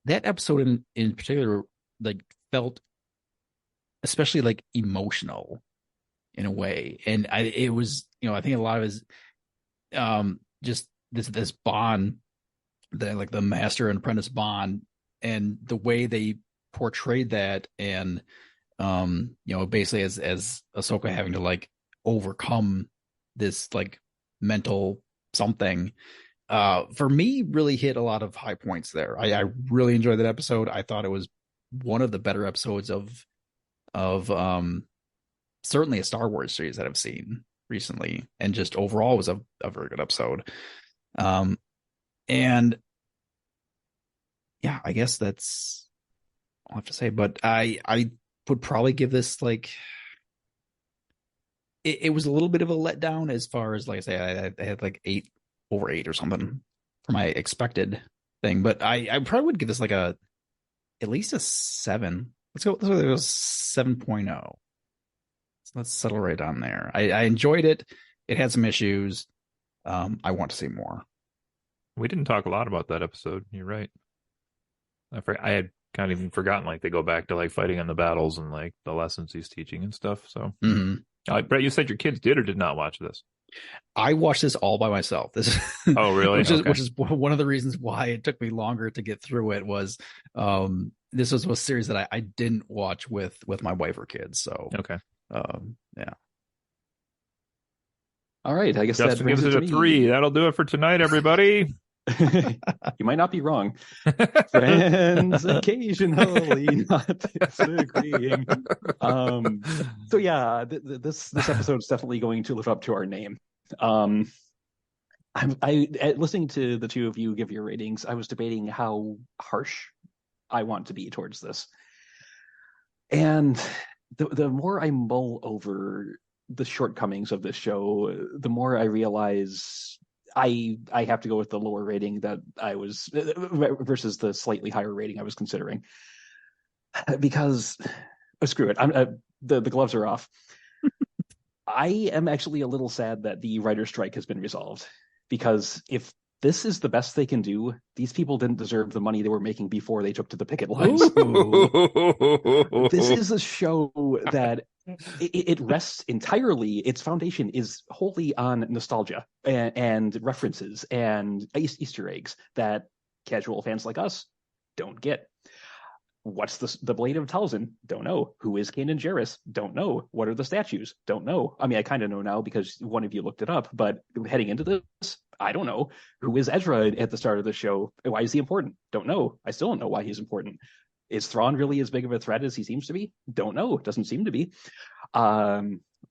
episode in particular like felt especially like emotional in a way, and it was I think a lot of it is just this bond, the master and apprentice bond, and the way they portrayed that, and basically as Ahsoka having to like overcome this like mental something for me really hit a lot of high points there. I really enjoyed that episode. I thought it was one of the better episodes of certainly a Star Wars series that I've seen recently, and just overall was a very good episode. And yeah, I guess that's all I have to say. But I would probably give this like it was a little bit of a letdown as far as, like I say, I had like 8/8 or something for my expected thing, but I probably would give this like at least a 7. Let's go 7.0. So let's settle right on there. I enjoyed it. It had some issues. I want to see more. We didn't talk a lot about that episode. You're right. I had kind of even forgotten, like they go back to like fighting in the battles and like the lessons he's teaching and stuff. So, Brett, you said your kids did or did not watch this? I watched this all by myself. Oh, really? which is one of the reasons why it took me longer to get through it. Was this was a series that I didn't watch with my wife or kids. So okay, yeah. All right, I guess Justin that brings gives it a 3. That'll do it for tonight, everybody. You might not be wrong. Friends occasionally not disagreeing. So yeah, this episode is definitely going to live up to our name. Listening to the two of you give your ratings, I was debating how harsh I want to be towards this. And the more I mull over the shortcomings of this show, the more I realize I have to go with the lower rating that I was versus the slightly higher rating I was considering, because screw it, the gloves are off. I am actually a little sad that the writer's strike has been resolved, because if this is the best they can do, these people didn't deserve the money they were making before they took to the picket lines. This is a show that it rests entirely. Its foundation is wholly on nostalgia and references and Easter eggs that casual fans like us don't get. What's the Blade of Talzin? Don't know. Who is Kanan Jarrus? Don't know. What are the statues? Don't know. I mean, I kind of know now because one of you looked it up, but heading into this, I don't know. Who is Ezra at the start of the show? Why is he important? Don't know. I still don't know why he's important. Is Thrawn really as big of a threat as he seems to be? Don't know. Doesn't seem to be.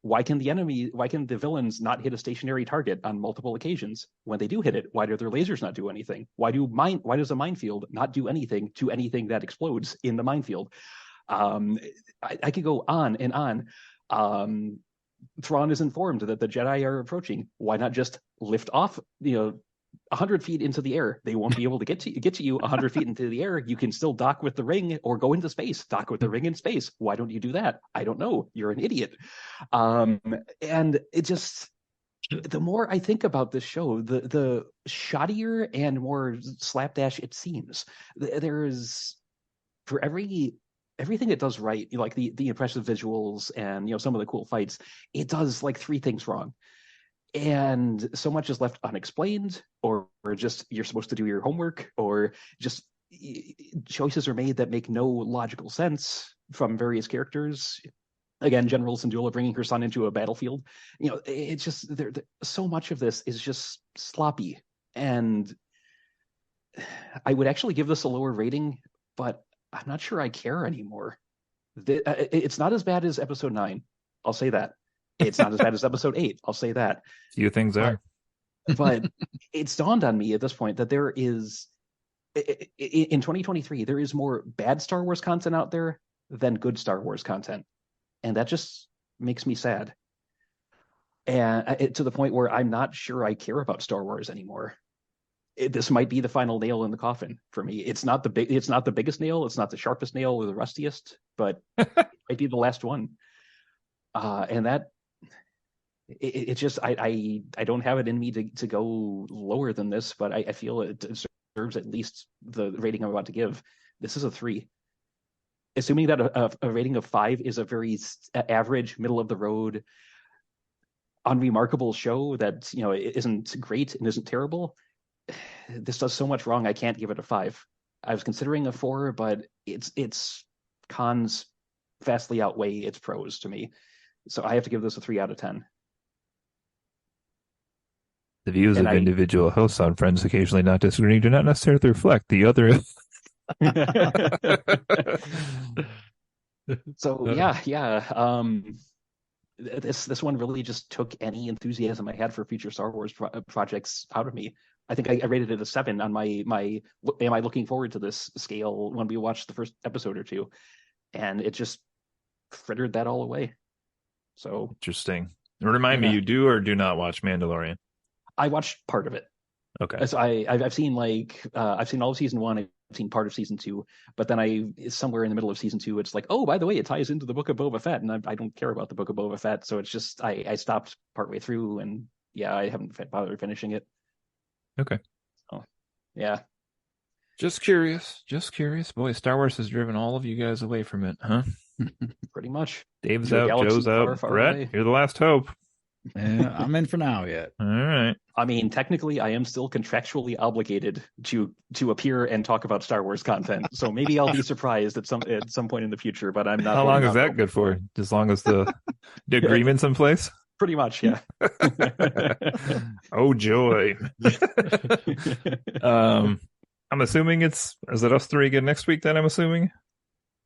Why can the villains not hit a stationary target on multiple occasions? When they do hit it, why do their lasers not do anything? Why does a minefield not do anything to anything that explodes in the minefield? I could go on and on. Thrawn is informed that the Jedi are approaching. Why not just lift off, 100 feet into the air? They won't be able to get to you 100 feet into the air. You can still dock with the ring or go into space. Dock with the ring in space. Why don't you do that? I don't know. You're an idiot. And it just, the more I think about this show, the shoddier and more slapdash it seems. There's, for everything it does right, like the impressive visuals and some of the cool fights, it does like 3 things wrong. And so much is left unexplained, or just you're supposed to do your homework, or just choices are made that make no logical sense from various characters. Again, General Syndulla bringing her son into a battlefield. It's just so much of this is just sloppy. And I would actually give this a lower rating, but I'm not sure I care anymore. It's not as bad as episode 9. I'll say that. It's not as bad as episode 8. I'll say that. Few things are. But it's dawned on me at this point that there is, in 2023, there is more bad Star Wars content out there than good Star Wars content. And that just makes me sad. And to the point where I'm not sure I care about Star Wars anymore. This might be the final nail in the coffin for me. It's not the biggest nail. It's not the sharpest nail or the rustiest, but it might be the last one. And that it just I don't have it in me to go lower than this, but I feel it deserves at least the rating I'm about to give. This is a 3. Assuming that a rating of 5 is a very average, middle of the road, unremarkable show that it isn't great and isn't terrible. This does so much wrong. I can't give it a 5. I was considering a 4, but its cons vastly outweigh its pros to me. So I have to give this a 3 out of 10. The views of individual hosts on Friends Occasionally Not Disagreeing do not necessarily reflect the other. So yeah. This one really just took any enthusiasm I had for future Star Wars projects out of me. I think I rated it a 7 on my am I looking forward to this scale when we watched the first episode or two, and it just frittered that all away. So interesting. Remind me, you do or do not watch Mandalorian? I watched part of it. Okay. So I've seen I've seen all of season 1. I've seen part of season 2, but then somewhere in the middle of season 2, it's like, oh, by the way, it ties into the Book of Boba Fett, and I don't care about the Book of Boba Fett, so it's just I stopped partway through, and yeah, I haven't bothered finishing it. Okay. Oh, yeah. Just curious. Boy, Star Wars has driven all of you guys away from it, huh? Pretty much. Dave's out, Joe's out. Brett, you're the last hope. Yeah, I'm in for now yet. All right. I mean, technically, I am still contractually obligated to appear and talk about Star Wars content. So maybe I'll be surprised at some point in the future. But I'm not. How long is that good for? As long as the agreement's in place. Pretty much, yeah. Oh joy. I'm assuming is it us 3 again next week? Then I'm assuming.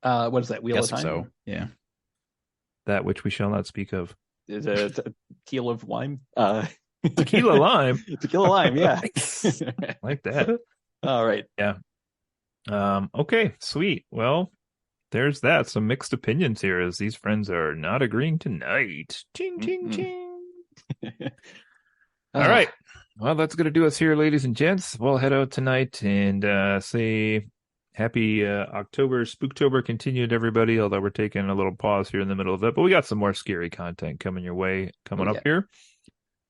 What is that? Wheel of Time? So yeah. That which we shall not speak of. Is a tequila of wine? Tequila lime. Tequila lime, yeah. Like that. All right. Yeah. Okay, sweet. Well, there's that. Some mixed opinions here as these friends are not agreeing tonight. Ching, ching, ching. All right. Well, that's going to do us here, ladies and gents. We'll head out tonight and say happy October, Spooktober continued, everybody, although we're taking a little pause here in the middle of it. But we got some more scary content coming your way, up here.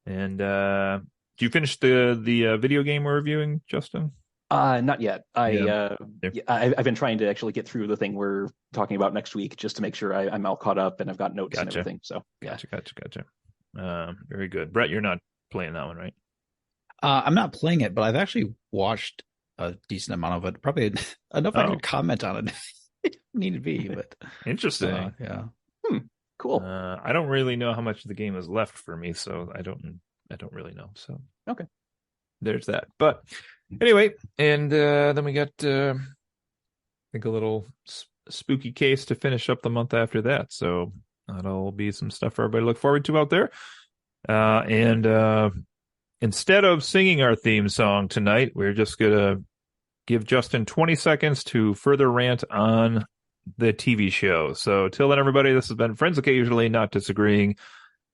And do you finish the video game we're reviewing, Justin? Not yet. I've been trying to actually get through the thing we're talking about next week just to make sure I'm all caught up and I've got notes and everything. So yeah. Gotcha. Very good. Brett, you're not playing that one, right? I'm not playing it, but I've actually watched a decent amount of it. Probably enough I could comment on it. Need to be, but interesting. Yeah. Cool. I don't really know how much of the game is left for me, so I don't really know. So okay, there's that. But anyway, and then we got I think a little spooky case to finish up the month after that. So that'll be some stuff for everybody to look forward to out there. And instead of singing our theme song tonight, we're just gonna give Justin 20 seconds to further rant on the TV show. So till then, everybody, this has been Friends Occasionally Not Disagreeing.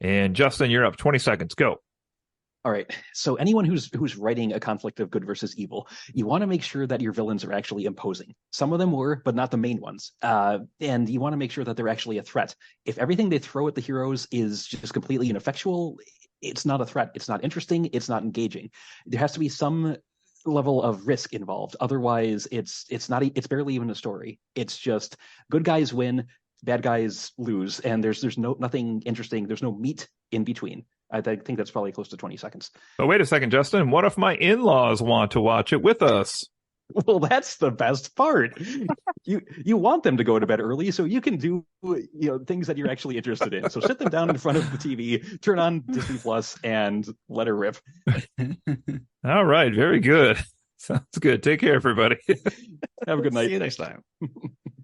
And Justin, you're up. 20 seconds. Go. All right. So anyone who's writing a conflict of good versus evil, you want to make sure that your villains are actually imposing. Some of them were, but not the main ones. And you want to make sure that they're actually a threat. If everything they throw at the heroes is just completely ineffectual, it's not a threat. It's not interesting. It's not engaging. There has to be some level of risk involved. Otherwise, it's barely even a story. It's just good guys win, bad guys lose, and there's nothing interesting. There's no meat in between. I think that's probably close to 20 seconds. But wait a second, Justin. What if my in-laws want to watch it with us? Well, that's the best part. You want them to go to bed early so you can do things that you're actually interested in. So sit them down in front of the TV, turn on Disney Plus, and let her rip. All right, very good. Sounds good. Take care, everybody. Have a good night. See you next time.